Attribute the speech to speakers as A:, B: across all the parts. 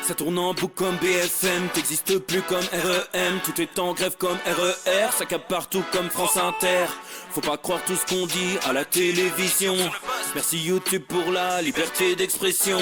A: Ça tourne en boucle comme BFM, t'existes plus comme REM. Tout est en grève comme RER, ça capte partout comme France Inter. Faut pas croire tout ce qu'on dit à la télévision. Merci YouTube pour la liberté d'expression.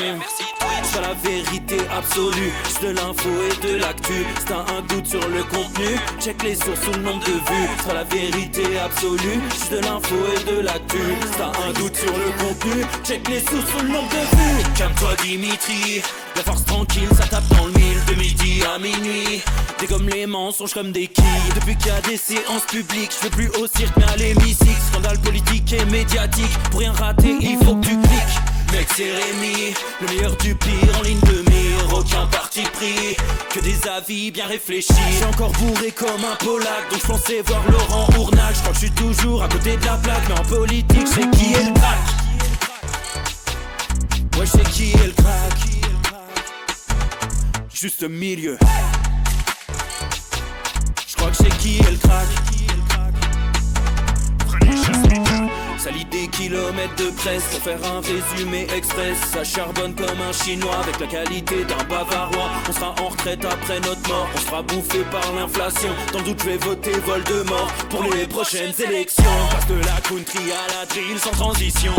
A: C'est pas la vérité absolue, c'est de l'info et de l'actu. Si t'as un doute sur le contenu, check les sources ou le nombre de vues. C'est pas la vérité absolue, c'est de l'info et de l'actu. Si t'as un doute sur le contenu, check les sources ou le nombre de vues. Calme-toi Dimitri, la force tranquille, ça tape dans le mille. De midi à minuit, dégomme les mensonges comme des quilles. Depuis qu'il y a des séances publiques, je veux plus au cirque mais à l'hémicycle. Scandale politique et médiatique, pour rien rater il faut que tu cliques. Mec c'est Rémi, le meilleur du pire en ligne de mire. Aucun parti pris, que des avis bien réfléchis. J'suis encore bourré comme un Polac, donc j'pensais voir Laurent Ournac. J'crois que j'suis toujours à côté de la plaque, mais en politique c'est qui est le crack. Ouais j'sais qui est le crack. Juste milieu. J'crois que c'est qui est le crack. Ça lit des kilomètres de presse pour faire un résumé express. Ça charbonne comme un chinois avec la qualité d'un bavarois. On sera en retraite après notre mort, on sera bouffé par l'inflation. Dans le doute je vais voter Voldemort pour les prochaines élections. Passe de la country à la drill sans transition.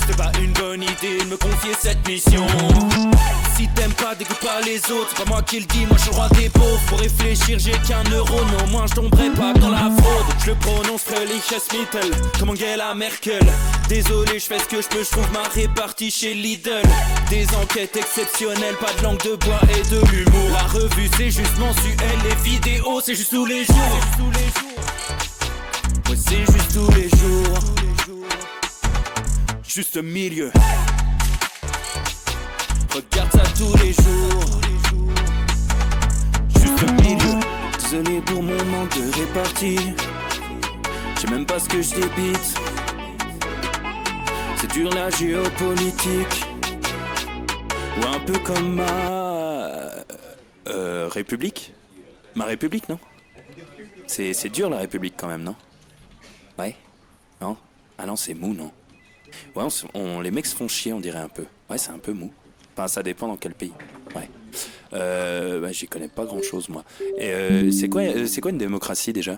A: C'est pas une bonne idée de me confier cette mission. Si t'aimes pas, dégoûte pas les autres. C'est pas moi qui le dis, moi je suis le roi des pauvres. Pour réfléchir j'ai qu'un euro, mais au moins je tomberai pas dans la fraude. Je le prononce Fröhliches Mittel, comme Angela Merkel. Désolé, je fais ce que je peux, je trouve ma répartie chez Lidl. Des enquêtes exceptionnelles, pas de langue de bois et de l'humour. La revue c'est juste mensuel, les vidéos c'est juste tous les jours. Ouais c'est juste tous les jours. Juste milieu. Regarde ça tous les jours. Juste milieu. Désolé pour mon manque de répartie. Je sais même pas ce que je débite. C'est dur la géopolitique. Ou un peu comme ma... République. Ma République, non? C'est dur la République quand même, non? Ouais? Non? Ah non, c'est mou, non? Ouais, les mecs se font chier, on dirait un peu. Ouais, c'est un peu mou. Enfin, ça dépend dans quel pays. Ouais. Bah, j'y connais pas grand chose, moi. Et c'est quoi une démocratie déjà ?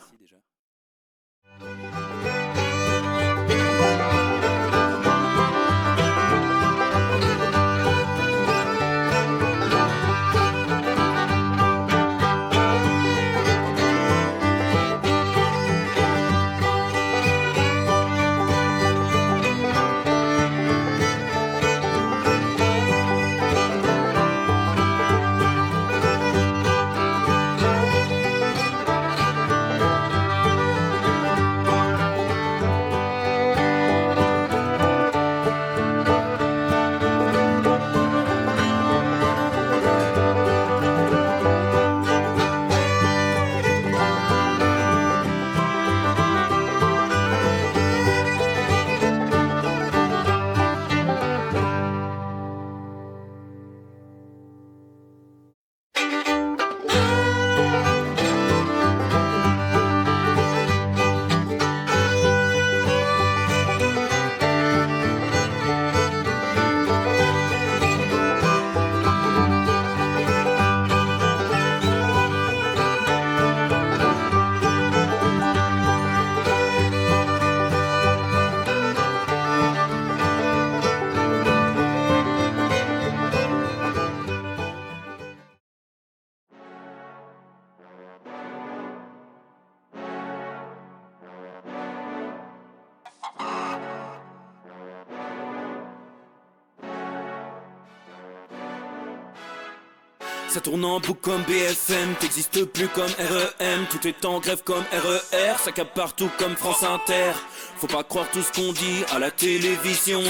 A: Ça tourne en boucle comme BFM, t'existes plus comme REM. Tout est en grève comme RER, ça capte partout comme France Inter. Faut pas croire tout ce qu'on dit à la télévision.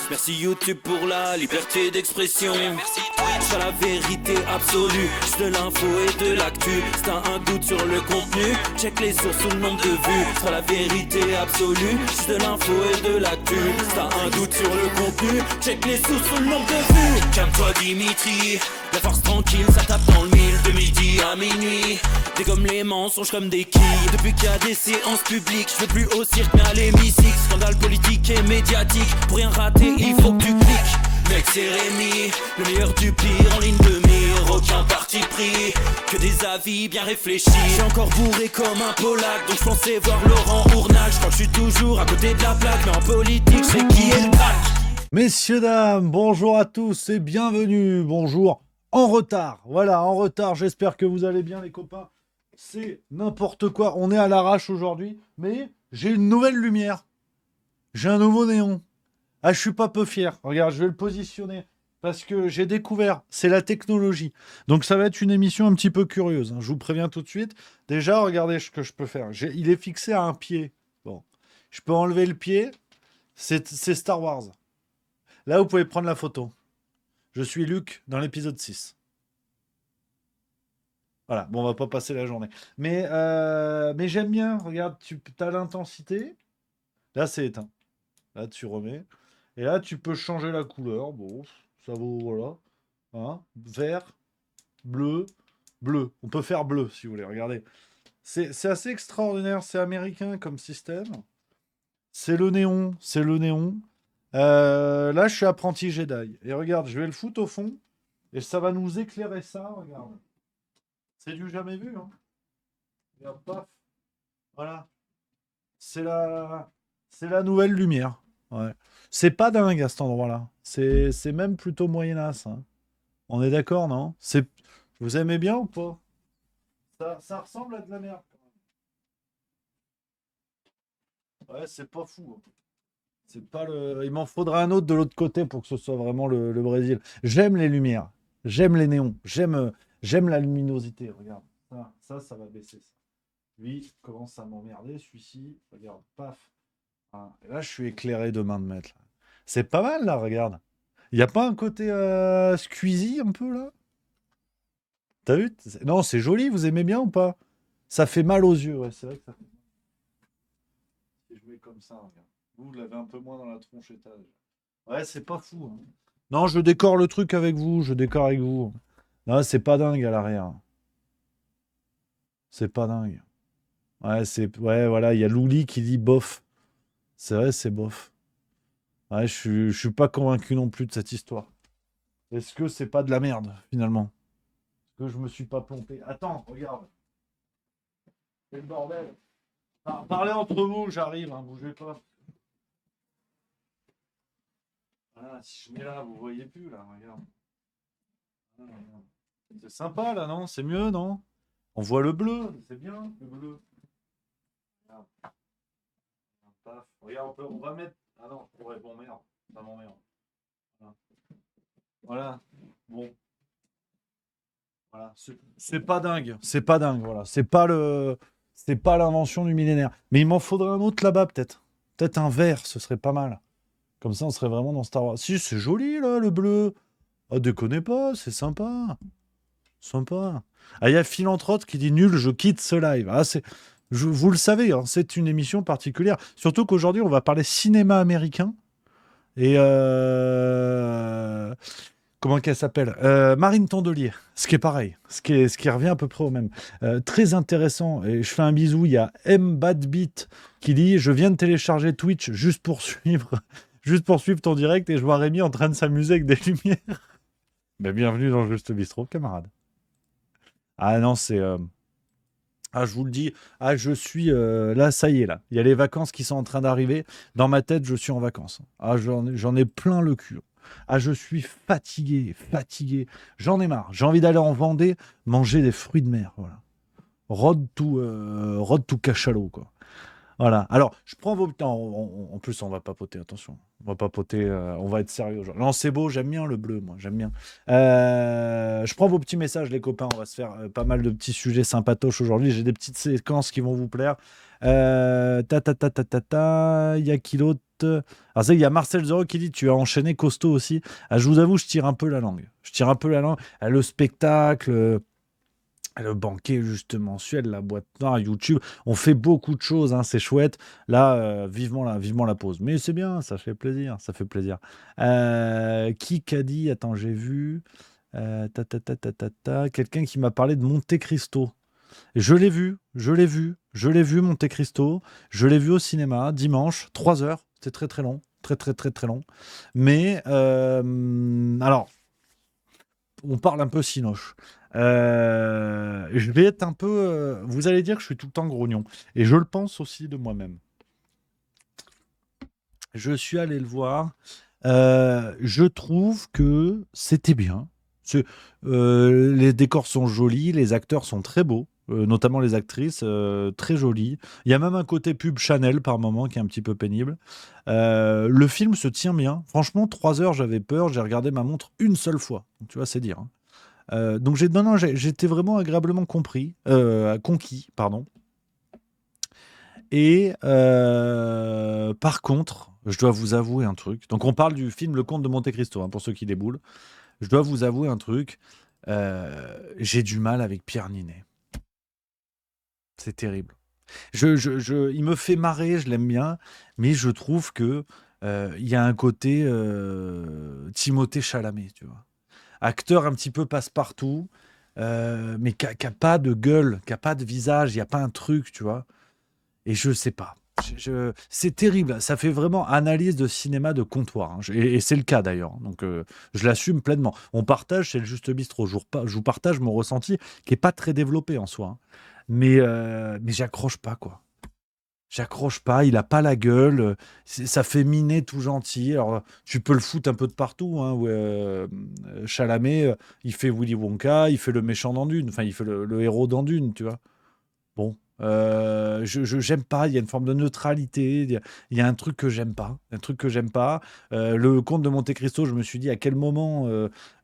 A: Merci YouTube pour la liberté d'expression. C'est pas la vérité absolue, c'est de l'info et de l'actu. Si t'as un doute sur le contenu, check les sources ou le nombre de vues. C'est pas la vérité absolue, c'est de l'info et de l'actu. Si t'as un doute sur le contenu, check les sources ou le nombre de vues. Calme-toi Dimitri, la force tranquille, ça tape dans le mille. De midi à minuit, dégomme les mensonges comme des quilles. Depuis qu'il y a des séances publiques, je veux plus au cirque mais à l'hémicycle. Scandale politique et médiatique, pour rien rater il faut que tu cliques. Mec c'est Rémi, le meilleur du pire en ligne de mire. aucun parti pris, que des avis bien réfléchis. J'ai encore bourré comme un Polac, donc je pensais voir Laurent Ournac. Je crois que je suis toujours à côté de la plaque, mais en politique c'est qui est le crack.
B: Messieurs, dames, bonjour à tous et bienvenue. Bonjour en retard. Voilà, en retard. J'espère que vous allez bien, les copains. C'est n'importe quoi. On est à l'arrache aujourd'hui, mais j'ai une nouvelle lumière. J'ai un nouveau néon. Ah, je suis pas peu fier. Regarde, je vais le positionner parce que j'ai découvert. C'est la technologie. Donc, ça va être une émission un petit peu curieuse, hein. Je vous préviens tout de suite. Déjà, regardez ce que je peux faire. Il est fixé à un pied. Bon, je peux enlever le pied. C'est Star Wars. Là, vous pouvez prendre la photo. Je suis Luke dans l'épisode 6. Voilà, bon, on va pas passer la journée. Mais j'aime bien. Regarde, tu as l'intensité. Là, c'est éteint. Là, tu remets. Et là, tu peux changer la couleur. Bon, ça vaut, voilà. Hein, vert, bleu, bleu. On peut faire bleu, si vous voulez. Regardez. C'est assez extraordinaire. C'est américain comme système. C'est le néon. C'est le néon. Là, je suis apprenti Jedi. Et regarde, je vais le foutre au fond. Et ça va nous éclairer ça. Regarde. C'est du jamais vu. Hein. Regarde, paf. Voilà. C'est la nouvelle lumière. Ouais. C'est pas dingue à cet endroit-là. C'est même plutôt moyenasse. Hein. On est d'accord, non? Vous aimez bien ou pas? Ça ressemble à de la merde. Ouais, c'est pas fou. Hein. C'est pas le. Il m'en faudra un autre de l'autre côté pour que ce soit vraiment le Brésil. J'aime les lumières. J'aime les néons. J'aime la luminosité. Regarde. Ça va baisser. Ça. Lui commence à m'emmerder. Celui-ci, regarde, paf. Ah, et là, je suis éclairé de main de maître. Là. C'est pas mal, là, regarde. Il n'y a pas un côté squeezie un peu, là? T'as vu? Non, c'est joli. Vous aimez bien ou pas? Ça fait mal aux yeux. Ouais, c'est vrai que ça fait mal. Si je mets comme ça, regarde. Vous l'avez un peu moins dans la tronche étage. Ouais, c'est pas fou. Hein. Non, je décore le truc avec vous. Je décore avec vous. Non, c'est pas dingue à l'arrière. C'est pas dingue. Ouais, voilà. Il y a Louli qui dit bof. C'est vrai, c'est bof. Ouais, je suis pas convaincu non plus de cette histoire. Est-ce que c'est pas de la merde, finalement? Est-ce que je me suis pas planté? Attends, regarde. C'est le bordel. Parlez entre vous, j'arrive, hein, bougez pas. Voilà, si je mets là, vous voyez plus, là, regarde. C'est sympa, là, non? C'est mieux, non? On voit le bleu, c'est bien, le bleu. Regarde. Paf. Regarde, on va mettre... Ah non, ouais, bon, merde. Ça m'emmerde. Voilà. Bon. Voilà. C'est pas dingue. C'est pas dingue, voilà. C'est pas l'invention du millénaire. Mais il m'en faudrait un autre là-bas, peut-être. Peut-être un vert, ce serait pas mal. Comme ça, on serait vraiment dans Star Wars. Si, c'est joli, là, le bleu. Ah, déconnez pas, c'est sympa. Sympa. Ah, il y a Philanthrope qui dit nul, je quitte ce live. Ah, vous le savez, hein, c'est une émission particulière. Surtout qu'aujourd'hui, on va parler cinéma américain. Et comment qu'elle s'appelle? Marine Tondelier, ce qui est pareil, ce qui revient à peu près au même. Très intéressant, et je fais un bisou, il y a M Badbeat qui dit « Je viens de télécharger Twitch juste pour suivre ton direct et je vois Rémi en train de s'amuser avec des lumières. » Ben, bienvenue dans Juste Bistrot, camarade. Ah non, c'est... Ah, je vous le dis, je suis... là, ça y est, là. Il y a les vacances qui sont en train d'arriver. Dans ma tête, je suis en vacances. Ah, j'en ai plein le cul. Ah, je suis fatigué. J'en ai marre. J'ai envie d'aller en Vendée manger des fruits de mer, voilà. Road to cachalot, quoi. Voilà. Alors, je prends vos... En plus, on va papoter, attention. On va papoter, on va être sérieux aujourd'hui. Non, c'est beau, j'aime bien le bleu, moi, j'aime bien. Je prends vos petits messages, les copains. On va se faire pas mal de petits sujets sympatoches aujourd'hui. J'ai des petites séquences qui vont vous plaire. Il y a qui d'autre? Alors, il y a Marcel Zero qui dit tu as enchaîné costaud aussi. Ah, je vous avoue, je tire un peu la langue. Le spectacle. Le banquet juste mensuel, la boîte noire, YouTube, on fait beaucoup de choses, hein, c'est chouette. Là, vivement la pause. Mais c'est bien, ça fait plaisir. Qui qu'a dit? Attends, j'ai vu. Quelqu'un qui m'a parlé de Monte Cristo. Et je l'ai vu, Monte Cristo. Je l'ai vu au cinéma dimanche, 3 heures. C'était très très long, très long. Mais alors. on parle un peu cinoche. Je vais être un peu. Vous allez dire que je suis tout le temps grognon. Et je le pense aussi de moi-même. Je suis allé le voir. Je trouve que c'était bien. C'est- les décors sont jolis, les acteurs sont très beaux, notamment les actrices, très jolies. Il y a même un côté pub Chanel par moment qui est un petit peu pénible. Le film se tient bien. Franchement, 3 heures, j'avais peur. J'ai regardé ma montre une seule fois. Donc, tu vois, c'est dire, hein. Donc non, non, j'étais vraiment agréablement conquis, pardon. Et par contre, je dois vous avouer un truc. Donc on parle du film Le Comte de Monte-Cristo, hein, pour ceux qui déboulent. Je dois vous avouer un truc. J'ai du mal avec Pierre Ninet. C'est terrible. Il me fait marrer, je l'aime bien, mais je trouve que il y a un côté Timothée Chalamet, tu vois. Acteur un petit peu passe-partout, mais qui a pas de gueule, qui a pas de visage, il n'y a pas un truc, tu vois. Et je sais pas. C'est terrible. Ça fait vraiment analyse de cinéma de comptoir, hein. Et c'est le cas d'ailleurs. Donc je l'assume pleinement. On partage, c'est le juste bistrot. Je vous partage mon ressenti qui est pas très développé en soi, hein. Mais j'accroche pas, quoi. J'accroche pas, il a pas la gueule, ça fait miner tout gentil. Alors, tu peux le foutre un peu de partout, hein, Chalamet, il fait Willy Wonka, il fait le méchant dans Dune, enfin, il fait le héros dans Dune, tu vois. Bon, j'aime pas, il y a une forme de neutralité, il y a un truc que j'aime pas, un truc que j'aime pas. Le Comte de Monte-Cristo, je me suis dit à quel moment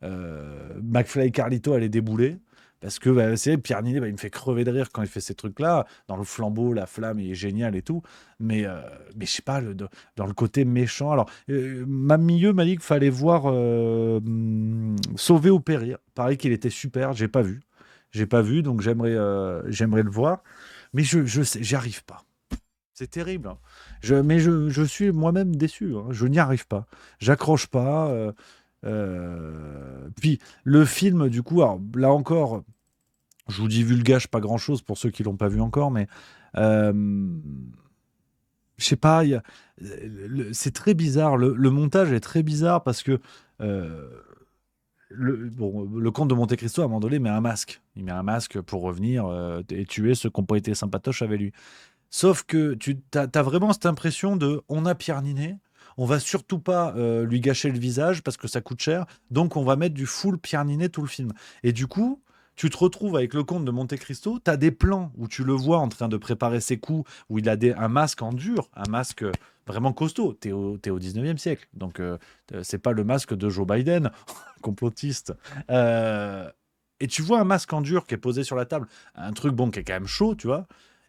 B: McFly et Carlito allaient débouler. Parce que c'est Pierre Ninet, il me fait crever de rire quand il fait ces trucs-là. Dans le flambeau, la flamme, il est génial et tout. Mais je sais pas, dans le côté méchant. Alors, ma milieu m'a dit qu'il fallait voir Sauver ou Périr. Pareil qu'il était super, j'ai pas vu. J'ai pas vu, donc j'aimerais le voir. Mais je sais, j'y arrive pas. C'est terrible, hein. Mais je suis moi-même déçu, hein. Je n'y arrive pas. J'accroche pas. Puis le film, du coup, alors, là encore, je vous divulgage pas grand-chose pour ceux qui l'ont pas vu encore, mais euh, je sais pas, c'est très bizarre. Le montage est très bizarre parce que euh, le comte de Monte-Cristo, à un moment donné, met un masque. Il met un masque pour revenir et tuer ceux qui n'ont pas été sympatoches avec lui. Sauf que tu as vraiment cette impression de on a Pierre Ninet, on va surtout pas lui gâcher le visage parce que ça coûte cher, donc on va mettre du full Pierre Ninet tout le film. Et du coup, tu te retrouves avec le comte de Monte-Cristo, tu as des plans où tu le vois en train de préparer ses coups, où il a un masque en dur, un masque vraiment costaud. T'es au 19e siècle, donc c'est pas le masque de Joe Biden, complotiste. Et tu vois un masque en dur qui est posé sur la table, un truc bon qui est quand même chaud, tu vois.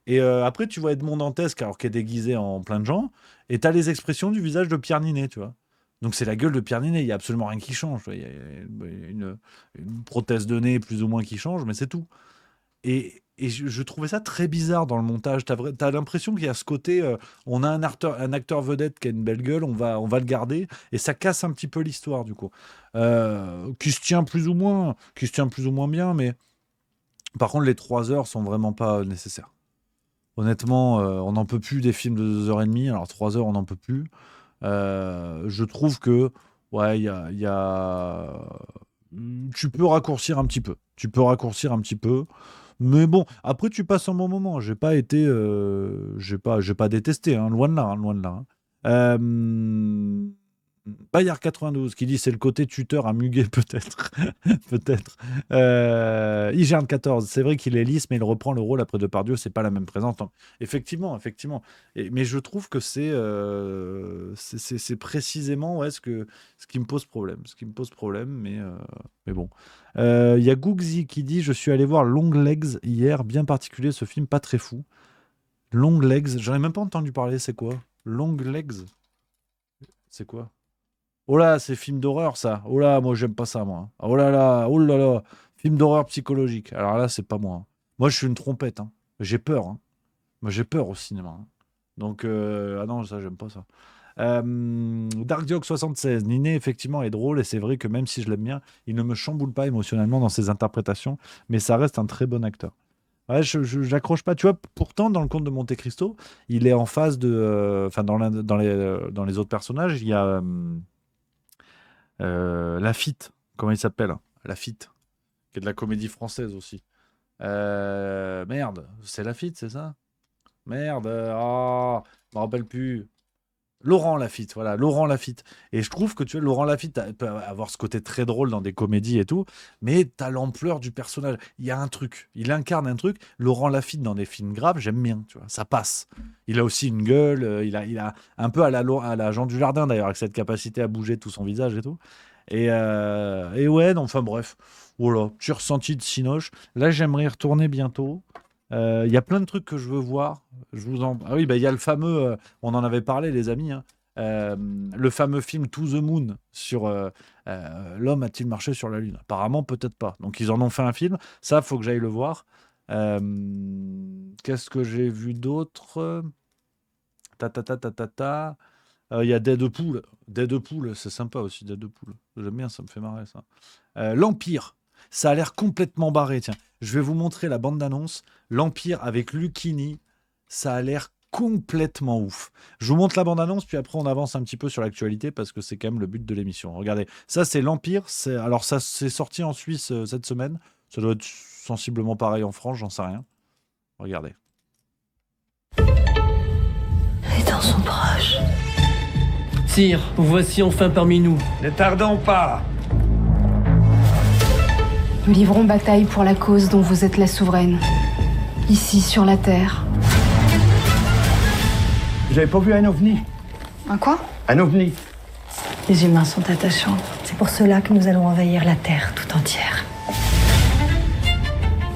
B: Et après, tu vois Edmond Dantesque, alors qui est déguisé en plein de gens, et tu as les expressions du visage de Pierre Ninet, tu vois. Donc c'est la gueule de Pierre Ninet, il n'y a absolument rien qui change. Il y a une prothèse de nez plus ou moins qui change, mais c'est tout. Et je trouvais ça très bizarre dans le montage. T'as l'impression qu'il y a ce côté, on a un acteur vedette qui a une belle gueule, on va le garder, et ça casse un petit peu l'histoire du coup. Qui se tient plus ou moins bien, mais par contre les 3 heures sont vraiment pas nécessaires. Honnêtement, on n'en peut plus des films de 2 heures et demie. Alors 3 heures, on n'en peut plus. Je trouve que ouais, tu peux raccourcir un petit peu. Tu peux raccourcir un petit peu. Mais bon, après tu passes un bon moment. J'ai pas détesté, hein, loin de là, hein, loin de là, hein. Bayard 92 qui dit c'est le côté tuteur à muguet peut-être. Peut-être. Igerne 14, c'est vrai qu'il est lisse, mais il reprend le rôle après Depardieu, c'est pas la même présence. Donc, effectivement, effectivement. Mais je trouve que c'est précisément ouais, ce qui me pose problème. Ce qui me pose problème, mais bon. Il y a Googzy qui dit je suis allé voir Long Legs hier, bien particulier ce film, pas très fou. Long Legs, j'en ai même pas entendu parler, c'est quoi? Long Legs, c'est quoi? Oh là, c'est film d'horreur, ça. Oh là, moi, j'aime pas ça, moi. Oh là là. Film d'horreur psychologique. Alors là, c'est pas moi, hein. Moi, je suis une trompette, hein. J'ai peur, hein. Moi, j'ai peur au cinéma, hein. Donc, ah non, ça, j'aime pas ça. Dark Joke 76. Ninet, effectivement, est drôle et c'est vrai que même si je l'aime bien, il ne me chamboule pas émotionnellement dans ses interprétations, mais ça reste un très bon acteur. Ouais, j'accroche pas. Tu vois, pourtant, dans le conte de Monte Cristo, il est en phase de. Enfin, dans les autres personnages, il y a. Lafitte, comment il s'appelle? Lafitte, qui est de la comédie française aussi. Merde, c'est Lafitte, c'est ça? Merde, je me rappelle plus. Laurent Lafitte, voilà, Laurent Lafitte. Et je trouve que tu vois, Laurent Lafitte peut avoir ce côté très drôle dans des comédies et tout, mais t'as l'ampleur du personnage. Il y a un truc, il incarne un truc. Laurent Lafitte dans des films graves, j'aime bien, tu vois, ça passe. Il a aussi une gueule, il a un peu à la Jean Dujardin d'ailleurs, avec cette capacité à bouger tout son visage et tout. Et ouais, non, enfin bref, voilà, petit ressenti de Cinoche. Là, j'aimerais y retourner bientôt. Il y a plein de trucs que je veux voir. Ah oui, bah, il y a le fameux, on en avait parlé, les amis, hein, le fameux film To the Moon sur l'homme a-t-il marché sur la Lune? Apparemment, peut-être pas. Donc, ils en ont fait un film. Ça, faut que j'aille le voir. Euh, Qu'est-ce que j'ai vu d'autre? Ta ta ta ta ta ta. Il y a Deadpool. Deadpool, c'est sympa aussi, Deadpool. J'aime bien, ça me fait marrer, ça. L'Empire. Ça a l'air complètement barré, tiens. Je vais vous montrer la bande-annonce. L'Empire avec Lucchini. Ça a l'air complètement ouf. Je vous montre la bande-annonce, puis après on avance un petit peu sur l'actualité parce que c'est quand même le but de l'émission. Regardez, ça c'est l'Empire. Alors ça c'est sorti en Suisse cette semaine. Ça doit être sensiblement pareil en France, j'en sais rien. Regardez.
C: Les temps sont proches.
D: Sire, vous voici enfin parmi nous.
E: Ne tardons pas.
F: Nous livrons bataille pour la cause dont vous êtes la souveraine. Ici, sur la Terre.
E: Vous avez pas vu un ovni?
F: Un quoi?
E: Un ovni.
C: Les humains sont attachants. C'est pour cela que nous allons envahir la Terre tout entière.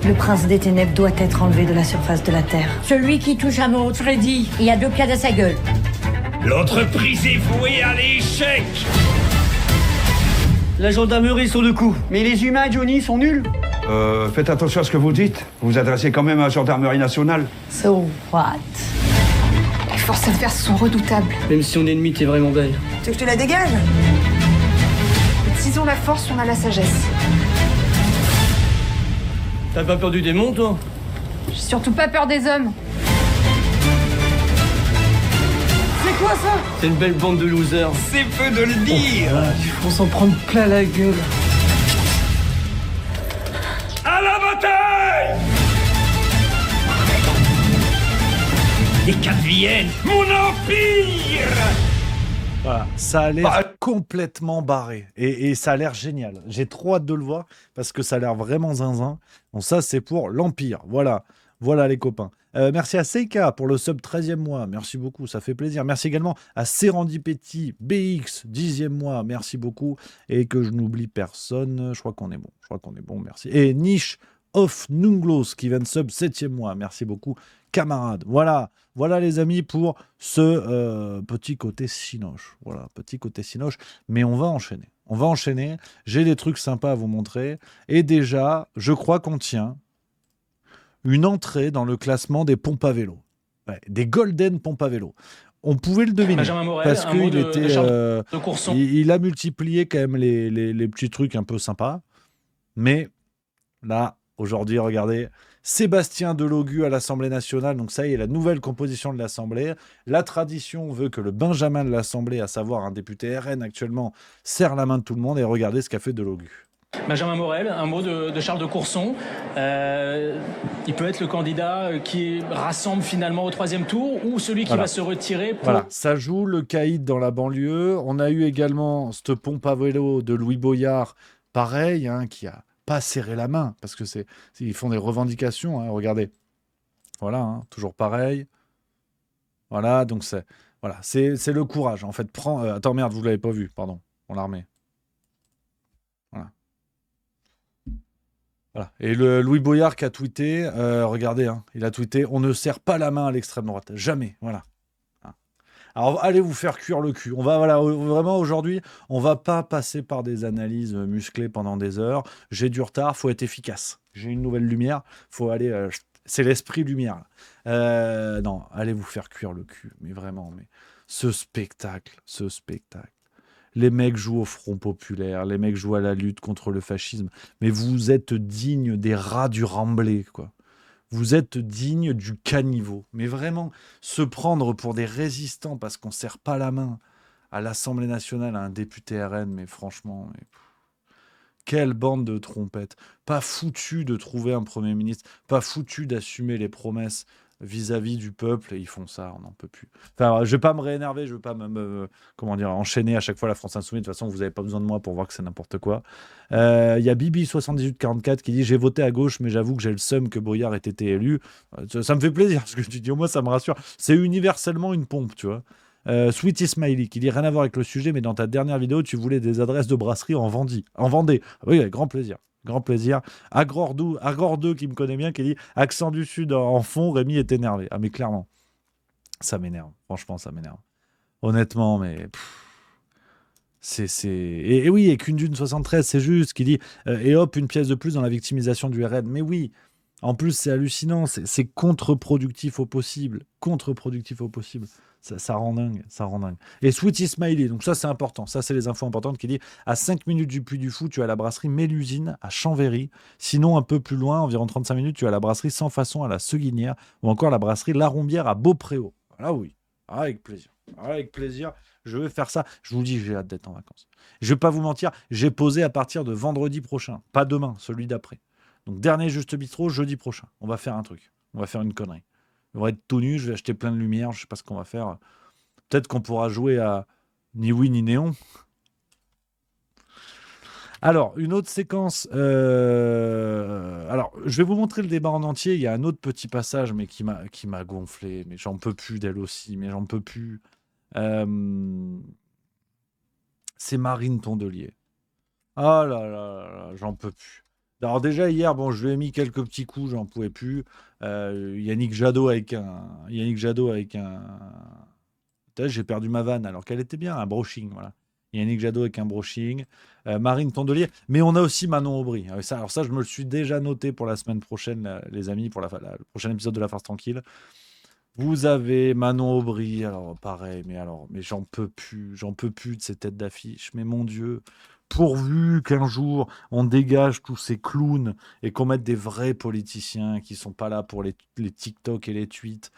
C: Le prince des ténèbres doit être enlevé de la surface de la Terre.
G: Celui qui touche à mon Freddy, il y a 2 pieds à sa gueule.
E: L'entreprise est vouée à l'échec.
D: La gendarmerie sur le coup.
E: Mais les humains, Johnny, sont nuls. Faites attention à ce que vous dites. Vous vous adressez quand même à la gendarmerie nationale.
C: So what?
F: Les forces adverses sont redoutables.
D: Même si on est ennemi, t'es vraiment belle.
C: Tu veux que je te la dégage?
F: S'ils ont la force, on a la sagesse.
D: T'as pas peur du démon, toi?
F: J'ai surtout pas peur des hommes.
D: C'est quoi ça? C'est une belle bande de losers.
E: C'est peu de le dire.
D: Il faut s'en prendre plein la gueule.
E: À la bataille. Les 4 Viennes, mon empire.
B: Voilà, ça a l'air complètement barré et ça a l'air génial. J'ai trop hâte de le voir parce que ça a l'air vraiment zinzin. Bon, ça, c'est pour l'Empire. Voilà, voilà les copains. Merci à Seika pour le sub 13e mois. Merci beaucoup, ça fait plaisir. Merci également à Serendipity BX 10e mois. Merci beaucoup. Et que je n'oublie personne. Je crois qu'on est bon. Je crois qu'on est bon, merci. Et Niche of Nunglos qui vient de sub 7e mois. Merci beaucoup, camarades. Voilà. Voilà les amis pour ce petit côté Cinoche. Voilà, petit côté Cinoche. Mais on va enchaîner. On va enchaîner. J'ai des trucs sympas à vous montrer. Et déjà, je crois qu'on tient une entrée dans le classement des pompes à vélo. Ouais, des Golden pompes à vélo. On pouvait le deviner.
H: Benjamin Morel,
B: parce qu'il était.
H: de Courson.
B: Il a multiplié quand même les petits trucs un peu sympas. Mais là, aujourd'hui, regardez. Sébastien Delogu à l'Assemblée nationale, donc ça y est, la nouvelle composition de l'Assemblée. La tradition veut que le Benjamin de l'Assemblée, à savoir un député RN actuellement, serre la main de tout le monde et regardez ce qu'a fait Delogu.
H: Benjamin Morel, un mot de Charles de Courson. Il peut être le candidat qui rassemble finalement au 3e tour ou celui qui va se retirer pour...
B: Voilà, ça joue le caïd dans la banlieue. On a eu également cette pompe à vélo de Louis Boyard, pareil, hein, qui a pas serrer la main, parce que ils font des revendications, hein, regardez. Voilà, hein, toujours pareil. Voilà, donc c'est le courage. En fait, attends, merde, vous l'avez pas vu, pardon, on l'a remet. Voilà. Voilà. Et le Louis Boyard qui a tweeté, regardez, hein, il a tweeté, on ne serre pas la main à l'extrême droite, jamais, voilà. Alors, allez vous faire cuire le cul. On va, voilà, vraiment aujourd'hui, on va pas passer par des analyses musclées pendant des heures. J'ai du retard, faut être efficace. J'ai une nouvelle lumière, faut aller. C'est l'esprit lumière. Non, allez vous faire cuire le cul. Mais vraiment, mais ce spectacle. Les mecs jouent au Front Populaire, les mecs jouent à la lutte contre le fascisme. Mais vous êtes dignes des rats du Remblai, quoi. Vous êtes digne du caniveau. Mais vraiment, se prendre pour des résistants parce qu'on ne serre pas la main à l'Assemblée nationale à un député RN, mais franchement, Quelle bande de trompettes. Pas foutu de trouver un Premier ministre, pas foutu d'assumer les promesses vis-à-vis du peuple, et ils font ça, on n'en peut plus. Enfin, je vais pas me réénerver, je veux pas comment dire, enchaîner à chaque fois la France Insoumise. De toute façon, vous n'avez pas besoin de moi pour voir que c'est n'importe quoi. Il y a Bibi7844 qui dit « J'ai voté à gauche, mais j'avoue que j'ai le seum que Boyard ait été élu. » Ça me fait plaisir, ce que tu dis, au moins ça me rassure. C'est universellement une pompe, tu vois. Sweetie Smiley qui dit « Rien à voir avec le sujet, mais dans ta dernière vidéo, tu voulais des adresses de brasserie en Vendée. Ah oui, avec grand plaisir. Grand plaisir. Agor2 qui me connaît bien, qui dit accent du Sud en fond, Rémi est énervé. Ah, mais clairement, ça m'énerve. Franchement, ça m'énerve. Honnêtement, mais. Et oui, et qu'une dune 73, c'est juste, qui dit et hop, une pièce de plus dans la victimisation du RN. Mais oui, en plus, c'est hallucinant. C'est contre-productif au possible. Contre-productif au possible. Ça rend dingue, ça rend dingue. Et Sweetie Smiley, donc ça c'est important, ça c'est les infos importantes qui dit à 5 minutes du Puy du Fou, tu as la brasserie Mélusine à Chambéry. Sinon, un peu plus loin, environ 35 minutes, tu as la brasserie Sans Façon à la Seguinière ou encore la brasserie La Rombière à Beaupréau. Voilà, oui, avec plaisir. Avec plaisir, je vais faire ça. Je vous dis, j'ai hâte d'être en vacances. Je vais pas vous mentir, j'ai posé à partir de vendredi prochain, pas demain, celui d'après. Donc dernier Juste Bistrot, jeudi prochain. On va faire un truc, on va faire une connerie. Je vais être tout nu, je vais acheter plein de lumière, je sais pas ce qu'on va faire. Peut-être qu'on pourra jouer à Ni Oui Ni Néon. Alors, une autre séquence. Alors, je vais vous montrer le débat en entier. Il y a un autre petit passage, mais qui m'a gonflé. Mais j'en peux plus d'elle aussi, mais j'en peux plus. C'est Marine Tondelier. Ah là là là, j'en peux plus. Alors déjà hier, bon, je lui ai mis quelques petits coups, j'en pouvais plus. Yannick Jadot avec un. J'ai perdu ma vanne alors qu'elle était bien, un brushing, voilà. Yannick Jadot avec un brushing. Marine Tondelier. Mais on a aussi Manon Aubry. Alors ça, je me le suis déjà noté pour la semaine prochaine, les amis, pour le prochain épisode de La Farce Tranquille. Vous avez Manon Aubry, alors pareil, mais j'en peux plus de ces têtes d'affiche. Mais mon Dieu, pourvu qu'un jour on dégage tous ces clowns et qu'on mette des vrais politiciens qui sont pas là pour les TikTok et les tweets.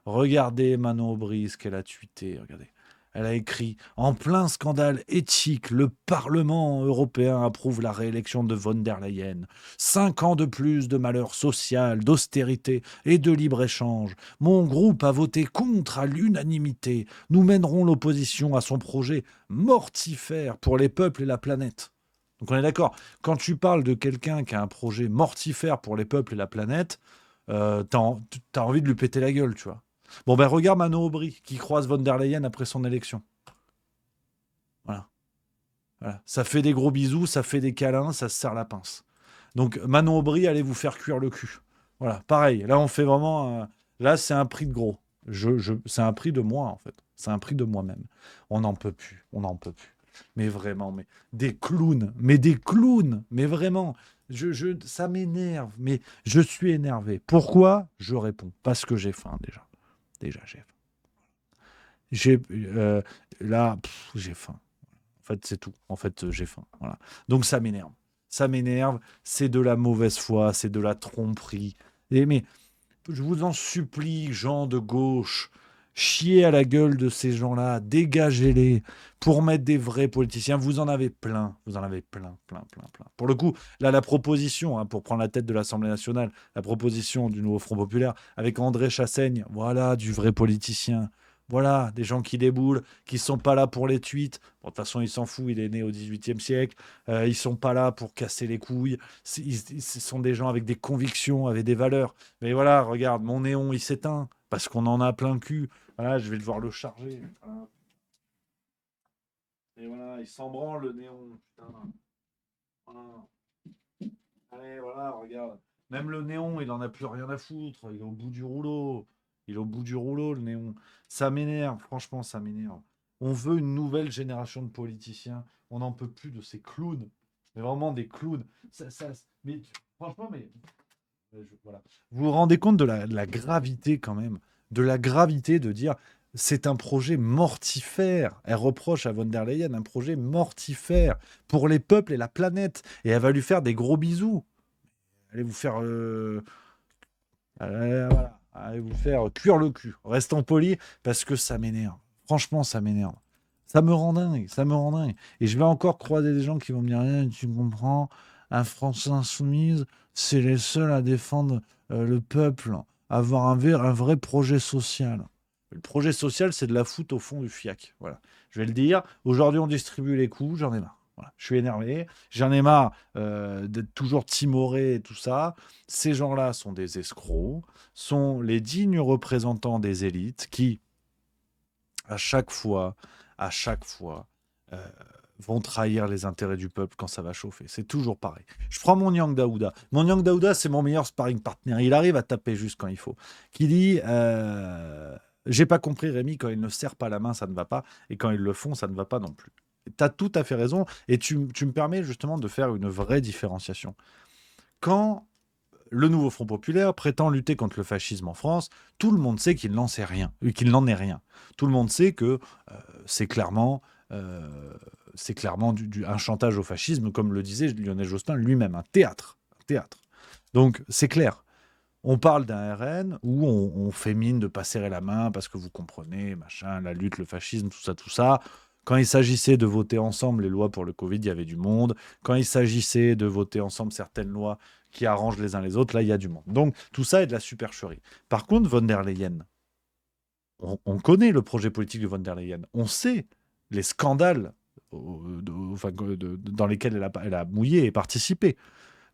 B: Regardez Manon Aubry, ce qu'elle a tweeté, regardez. Elle a écrit « En plein scandale éthique, le Parlement européen approuve la réélection de von der Leyen. 5 ans de plus de malheur social, d'austérité et de libre-échange. Mon groupe a voté contre à l'unanimité. Nous mènerons l'opposition à son projet mortifère pour les peuples et la planète. » Donc on est d'accord. Quand tu parles de quelqu'un qui a un projet mortifère pour les peuples et la planète, t'as envie de lui péter la gueule, tu vois. Bon, ben regarde Manon Aubry qui croise von der Leyen après son élection. Voilà. Ça fait des gros bisous, ça fait des câlins, ça se serre la pince. Donc Manon Aubry, allez vous faire cuire le cul. Voilà, pareil. Là, on fait vraiment... Là, c'est un prix de gros. C'est un prix de moi, en fait. C'est un prix de moi-même. On n'en peut plus. Mais vraiment, mais des clowns. Mais vraiment... ça m'énerve. Mais je suis énervé. Pourquoi ? Je réponds. Parce que j'ai faim, déjà. J'ai faim. J'ai faim. En fait, c'est tout. En fait, j'ai faim. Voilà. Donc, ça m'énerve. C'est de la mauvaise foi, c'est de la tromperie. Mais je vous en supplie, gens de gauche, chiez à la gueule de ces gens-là, dégagez-les pour mettre des vrais politiciens. Vous en avez plein. Plein. Pour le coup, là, la proposition, pour prendre la tête de l'Assemblée nationale, la proposition du nouveau Front populaire, avec André Chassaigne, voilà, du vrai politicien. Voilà, des gens qui déboulent, qui ne sont pas là pour les tweets. Bon, de toute façon, il s'en fout, il est né au XVIIIe siècle. Ils ne sont pas là pour casser les couilles. Ce sont des gens avec des convictions, avec des valeurs. Mais voilà, regarde, mon néon, il s'éteint parce qu'on en a plein le cul. Voilà, je vais devoir le charger. Voilà. Et voilà, il s'en branle le néon. Putain. Voilà. Allez, voilà, regarde. Même le néon, il en a plus rien à foutre. Il est au bout du rouleau. Le néon. Ça m'énerve, franchement, ça m'énerve. On veut une nouvelle génération de politiciens. On n'en peut plus de ces clowns. Mais vraiment des clowns. Mais franchement, voilà. Vous vous rendez compte de la gravité quand même, de la gravité de dire c'est un projet mortifère. Elle reproche à von der Leyen un projet mortifère pour les peuples et la planète. Et elle va lui faire des gros bisous. Allez vous faire... voilà. Allez vous faire cuire le cul. Restons polis parce que ça m'énerve. Franchement, ça m'énerve. Ça me rend dingue, ça me rend dingue. Et je vais encore croiser des gens qui vont me dire, tu comprends, un France insoumise, c'est les seuls à défendre le peuple, avoir un vrai projet social. Le projet social, c'est de la foutre au fond du fiac. Voilà. Je vais le dire. Aujourd'hui, on distribue les coups, j'en ai marre. Voilà. Je suis énervé, j'en ai marre d'être toujours timoré et tout ça. Ces gens-là sont des escrocs, sont les dignes représentants des élites qui, à chaque fois, euh, vont trahir les intérêts du peuple quand ça va chauffer. C'est toujours pareil. Je prends mon Nyang Daouda. Mon Nyang Daouda, c'est mon meilleur sparring partner. Il arrive à taper juste quand il faut. Qui dit j'ai pas compris, Rémi, quand ils ne serrent pas la main, ça ne va pas. Et quand ils le font, ça ne va pas non plus. Tu as tout à fait raison. Et tu me permets justement de faire une vraie différenciation. Quand le nouveau Front populaire prétend lutter contre le fascisme en France, tout le monde sait qu'il n'en sait rien, qu'il n'en est rien. Tout le monde sait que c'est clairement un chantage au fascisme, comme le disait Lionel Jospin lui-même, un théâtre. Donc c'est clair. On parle d'un RN où on fait mine de pas serrer la main parce que vous comprenez, machin, la lutte, le fascisme, tout ça. Quand il s'agissait de voter ensemble les lois pour le Covid, il y avait du monde. Quand il s'agissait de voter ensemble certaines lois qui arrangent les uns les autres, là, il y a du monde. Donc, tout ça est de la supercherie. Par contre, von der Leyen, on connaît le projet politique de von der Leyen. On sait les scandales dans lesquels elle a mouillé et participé.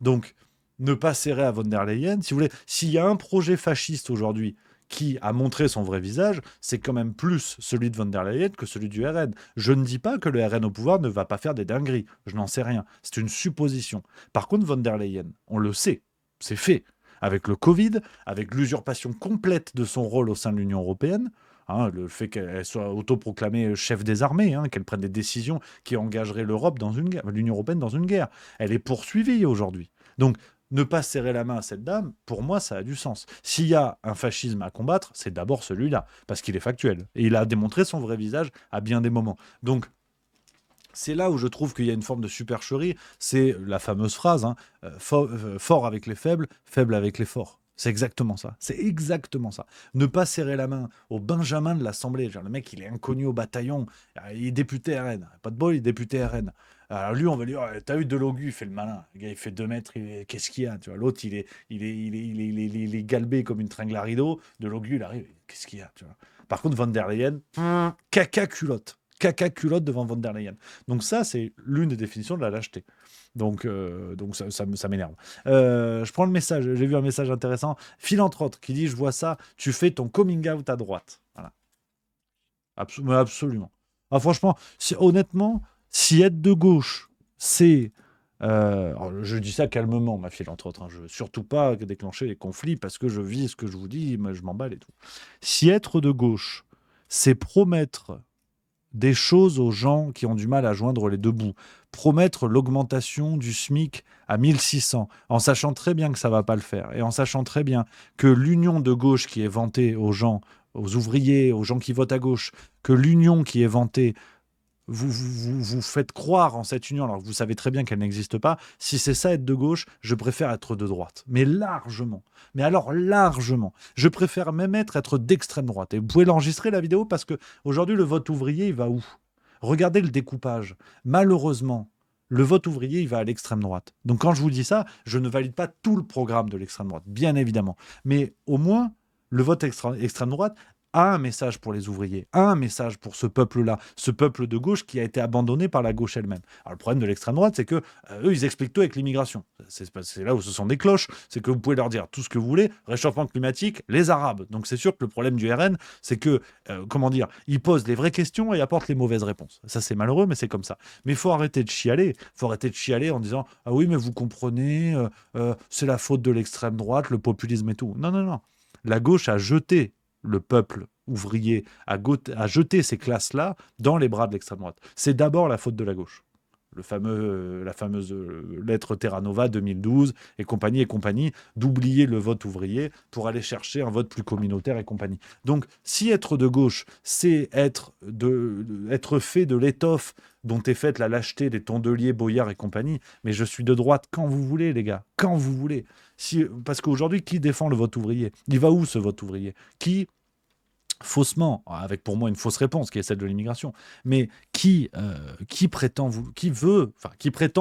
B: Donc, ne pas serrer à von der Leyen, si vous voulez, s'il y a un projet fasciste aujourd'hui qui a montré son vrai visage, c'est quand même plus celui de von der Leyen que celui du RN. Je ne dis pas que le RN au pouvoir ne va pas faire des dingueries. Je n'en sais rien. C'est une supposition. Par contre, von der Leyen, on le sait, c'est fait. Avec le Covid, avec l'usurpation complète de son rôle au sein de l'Union européenne, le fait qu'elle soit autoproclamée chef des armées, qu'elle prenne des décisions qui engageraient l'Europe dans une guerre, l'Union européenne dans une guerre. Elle est poursuivie aujourd'hui. Donc, ne pas serrer la main à cette dame, pour moi, ça a du sens. S'il y a un fascisme à combattre, c'est d'abord celui-là, parce qu'il est factuel. Et il a démontré son vrai visage à bien des moments. Donc, c'est là où je trouve qu'il y a une forme de supercherie. C'est la fameuse phrase, fort avec les faibles, faible avec les forts. C'est exactement ça. C'est exactement ça. Ne pas serrer la main au Benjamin de l'Assemblée. Genre, le mec, il est inconnu au bataillon. Il est député RN. Pas de bol, il est député RN. Alors lui, on va lui dire, t'as eu Delogu, il fait le malin. Le gars, il fait 2 mètres, qu'est-ce qu'il y a, tu vois. L'autre, il est galbé comme une tringle à rideau. Delogu, il arrive, qu'est-ce qu'il y a, tu vois. Par contre, von der Leyen, caca culotte devant von der Leyen. Donc ça, c'est l'une des définitions de la lâcheté. Donc ça m'énerve. Je prends le message, j'ai vu un message intéressant. Philanthrope qui dit, je vois ça, tu fais ton coming out à droite. Voilà. Absolument. Ah, franchement, honnêtement, si être de gauche, c'est... je dis ça calmement, ma philanthrope. Je veux surtout pas déclencher les conflits parce que je vis ce que je vous dis, je m'emballe et tout. Si être de gauche, c'est promettre des choses aux gens qui ont du mal à joindre les deux bouts, promettre l'augmentation du SMIC à 1600, en sachant très bien que ça va pas le faire, et en sachant très bien que l'union de gauche qui est vantée aux gens, aux ouvriers, aux gens qui votent à gauche, que l'union qui est vantée, vous faites croire en cette union alors que vous savez très bien qu'elle n'existe pas. Si c'est ça être de gauche, je préfère être de droite. Mais largement. Mais alors largement. Je préfère même être d'extrême droite. Et vous pouvez l'enregistrer la vidéo parce que aujourd'hui le vote ouvrier, il va où ? Regardez le découpage. Malheureusement, le vote ouvrier, il va à l'extrême droite. Donc quand je vous dis ça, je ne valide pas tout le programme de l'extrême droite, bien évidemment. Mais au moins, le vote extrême droite a un message pour les ouvriers, a un message pour ce peuple-là, ce peuple de gauche qui a été abandonné par la gauche elle-même. Alors le problème de l'extrême droite, c'est que eux, ils expliquent tout avec l'immigration. C'est là où ce sont des cloches, c'est que vous pouvez leur dire tout ce que vous voulez, réchauffement climatique, les Arabes. Donc c'est sûr que le problème du RN, c'est que, ils posent les vraies questions et apportent les mauvaises réponses. Ça, c'est malheureux, mais c'est comme ça. Mais il faut arrêter de chialer. Il faut arrêter de chialer en disant « Ah oui, mais vous comprenez, c'est la faute de l'extrême droite, le populisme et tout. » Non. La gauche a jeté le peuple ouvrier, a jeté ces classes-là dans les bras de l'extrême droite. C'est d'abord la faute de la gauche. La fameuse lettre Terra Nova 2012 et compagnie, d'oublier le vote ouvrier pour aller chercher un vote plus communautaire et compagnie. Donc, si être de gauche, c'est être fait de l'étoffe dont est faite la lâcheté des Tondelier, Boyard et compagnie, mais je suis de droite quand vous voulez, les gars, quand vous voulez. Parce qu'aujourd'hui, qui défend le vote ouvrier ? Il va où, ce vote ouvrier ? Qui faussement, avec pour moi une fausse réponse qui est celle de l'immigration, mais qui prétend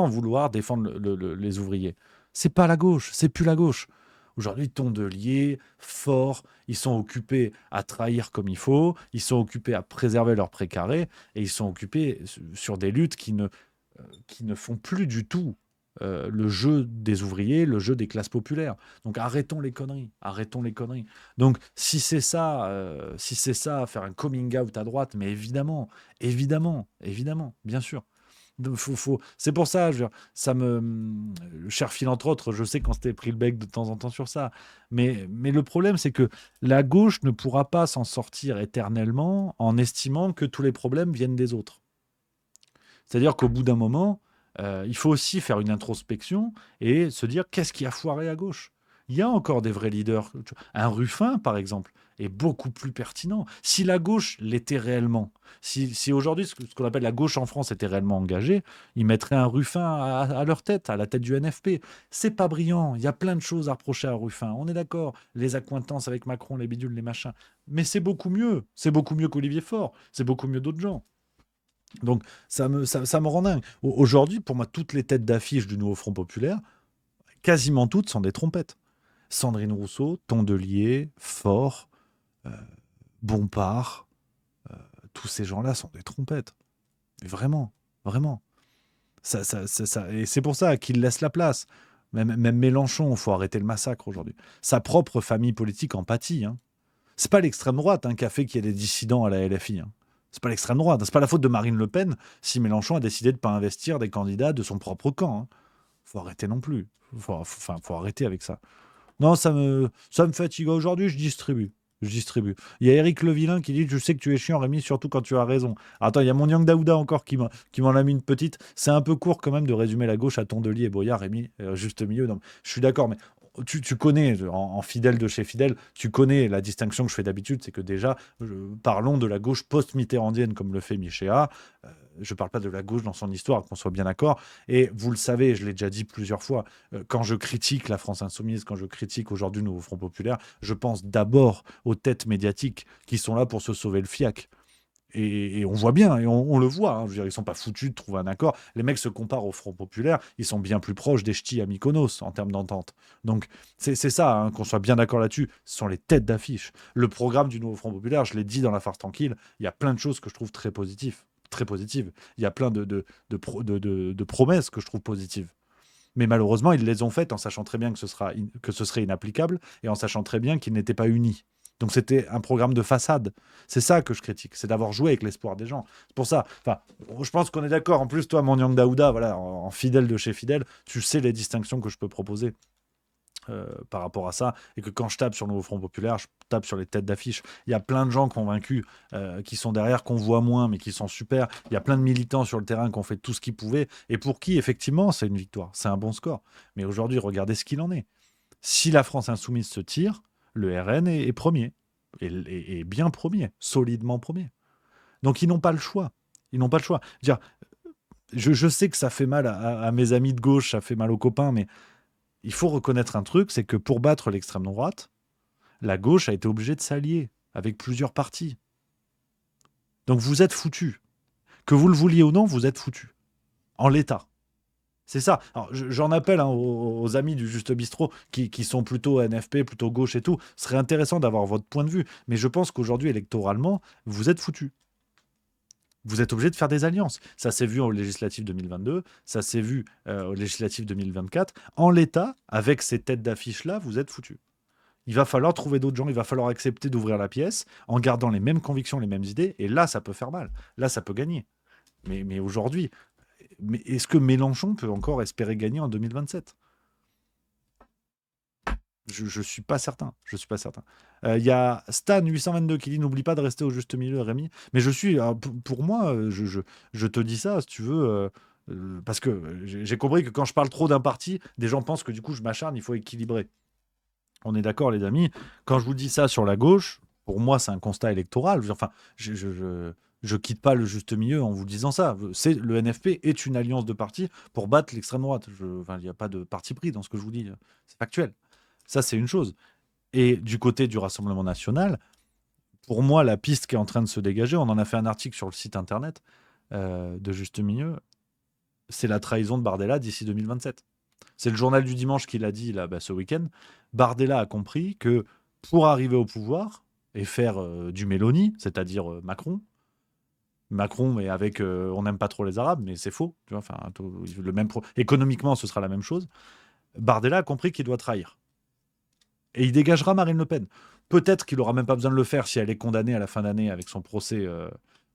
B: vouloir défendre les ouvriers. C'est pas la gauche, c'est plus la gauche. Aujourd'hui, Tondelier, Faure, ils sont occupés à trahir comme il faut, ils sont occupés à préserver leur précaré, et ils sont occupés sur des luttes qui ne font plus du tout le jeu des ouvriers, le jeu des classes populaires. Donc arrêtons les conneries, arrêtons les conneries. Donc si c'est ça, faire un coming out à droite, mais évidemment, bien sûr. C'est pour ça, je veux dire, cher Phil, entre autres, je sais qu'on s'était pris le bec de temps en temps sur ça, mais le problème, c'est que la gauche ne pourra pas s'en sortir éternellement en estimant que tous les problèmes viennent des autres. C'est-à-dire qu'au bout d'un moment, il faut aussi faire une introspection et se dire qu'est-ce qui a foiré à gauche. Il y a encore des vrais leaders. Un Ruffin, par exemple, est beaucoup plus pertinent. Si la gauche l'était réellement, si aujourd'hui ce qu'on appelle la gauche en France était réellement engagée, ils mettraient un Ruffin à leur tête, à la tête du NFP. C'est pas brillant. Il y a plein de choses à reprocher à Ruffin. On est d'accord. Les accointances avec Macron, les bidules, les machins. Mais c'est beaucoup mieux. C'est beaucoup mieux qu'Olivier Faure. C'est beaucoup mieux d'autres gens. Donc ça me rend dingue. Aujourd'hui, pour moi, toutes les têtes d'affiche du nouveau Front Populaire, quasiment toutes sont des trompettes. Sandrine Rousseau, Tondelier, Faure, Bompard, tous ces gens-là sont des trompettes. Mais vraiment, vraiment. Et c'est pour ça qu'il laisse la place. Même Mélenchon, il faut arrêter le massacre aujourd'hui. Sa propre famille politique en pâtit. Hein. C'est pas l'extrême droite qui a fait qu'il y ait des dissidents à la LFI. Hein. C'est pas l'extrême droite. C'est pas la faute de Marine Le Pen si Mélenchon a décidé de ne pas investir des candidats de son propre camp. Hein. Faut arrêter non plus. Faut arrêter avec ça. Non, ça me fatigue. Aujourd'hui, je distribue. Il y a Éric Levillain qui dit « Je sais que tu es chiant, Rémi, surtout quand tu as raison. » Attends, il y a mon Yang Daouda encore qui m'en a mis une petite. C'est un peu court quand même de résumer la gauche à Tondelier et Boyard, Rémi, juste milieu. Non, je suis d'accord, mais tu connais, en fidèle de chez fidèle, tu connais la distinction que je fais d'habitude, c'est que déjà, parlons de la gauche post-mitterrandienne comme le fait Michéa. Je ne parle pas de la gauche dans son histoire, qu'on soit bien d'accord. Et vous le savez, je l'ai déjà dit plusieurs fois, quand je critique la France Insoumise, quand je critique aujourd'hui le Nouveau Front Populaire, je pense d'abord aux têtes médiatiques qui sont là pour se sauver le fiac. Et on voit bien, et on le voit, hein, je veux dire, ils ne sont pas foutus de trouver un accord. Les mecs se comparent au Front Populaire, ils sont bien plus proches des ch'tis à Mykonos en termes d'entente. Donc c'est ça, hein, qu'on soit bien d'accord là-dessus, ce sont les têtes d'affiche. Le programme du Nouveau Front Populaire, je l'ai dit dans La Farce Tranquille, il y a plein de choses que je trouve très positives. Il y a plein de promesses que je trouve positives. Mais malheureusement, ils les ont faites en sachant très bien que ce serait inapplicable et en sachant très bien qu'ils n'étaient pas unis. Donc c'était un programme de façade. C'est ça que je critique, c'est d'avoir joué avec l'espoir des gens. C'est pour ça, je pense qu'on est d'accord. En plus, toi, mon Yang Daouda, voilà, en fidèle de chez fidèle, tu sais les distinctions que je peux proposer par rapport à ça. Et que quand je tape sur le Nouveau Front Populaire, je tape sur les têtes d'affiche. Il y a plein de gens convaincus qui sont derrière, qu'on voit moins, mais qui sont super. Il y a plein de militants sur le terrain qui ont fait tout ce qu'ils pouvaient et pour qui, effectivement, c'est une victoire. C'est un bon score. Mais aujourd'hui, regardez ce qu'il en est. Si la France Insoumise se tire, le RN est premier, et bien premier, solidement premier. Donc ils n'ont pas le choix. Je sais que ça fait mal à mes amis de gauche, ça fait mal aux copains, mais il faut reconnaître un truc, c'est que pour battre l'extrême droite, la gauche a été obligée de s'allier avec plusieurs partis. Donc vous êtes foutus. Que vous le vouliez ou non, vous êtes foutus. En l'état. C'est ça. Alors, j'en appelle aux amis du Juste Bistrot qui sont plutôt NFP, plutôt gauche et tout. Ce serait intéressant d'avoir votre point de vue. Mais je pense qu'aujourd'hui, électoralement, vous êtes foutus. Vous êtes obligés de faire des alliances. Ça s'est vu aux législatives 2022, ça s'est vu aux législatives 2024. En l'état, avec ces têtes d'affiche-là, vous êtes foutus. Il va falloir trouver d'autres gens, il va falloir accepter d'ouvrir la pièce en gardant les mêmes convictions, les mêmes idées. Et là, ça peut faire mal. Là, ça peut gagner. Mais aujourd'hui... Mais est-ce que Mélenchon peut encore espérer gagner en 2027 ? Je suis pas certain. Il y a Stan822 qui dit « N'oublie pas de rester au juste milieu, Rémi. » Mais pour moi, je te dis ça, si tu veux, parce que j'ai compris que quand je parle trop d'un parti, des gens pensent que du coup, je m'acharne, il faut équilibrer. On est d'accord, les amis. Quand je vous dis ça sur la gauche, pour moi, c'est un constat électoral. Enfin, je quitte pas le juste milieu en vous disant ça. Le NFP est une alliance de partis pour battre l'extrême droite. Il n'y a pas de parti pris dans ce que je vous dis. C'est factuel. Ça, c'est une chose. Et du côté du Rassemblement national, pour moi, la piste qui est en train de se dégager, on en a fait un article sur le site internet de Juste Milieu, c'est la trahison de Bardella d'ici 2027. C'est le journal du dimanche qui l'a dit là, ce week-end. Bardella a compris que pour arriver au pouvoir et faire du Mélanie, c'est-à-dire Macron, mais avec on n'aime pas trop les Arabes, mais c'est faux. Tu vois, économiquement, ce sera la même chose. Bardella a compris qu'il doit trahir. Et il dégagera Marine Le Pen. Peut-être qu'il n'aura même pas besoin de le faire si elle est condamnée à la fin d'année avec son procès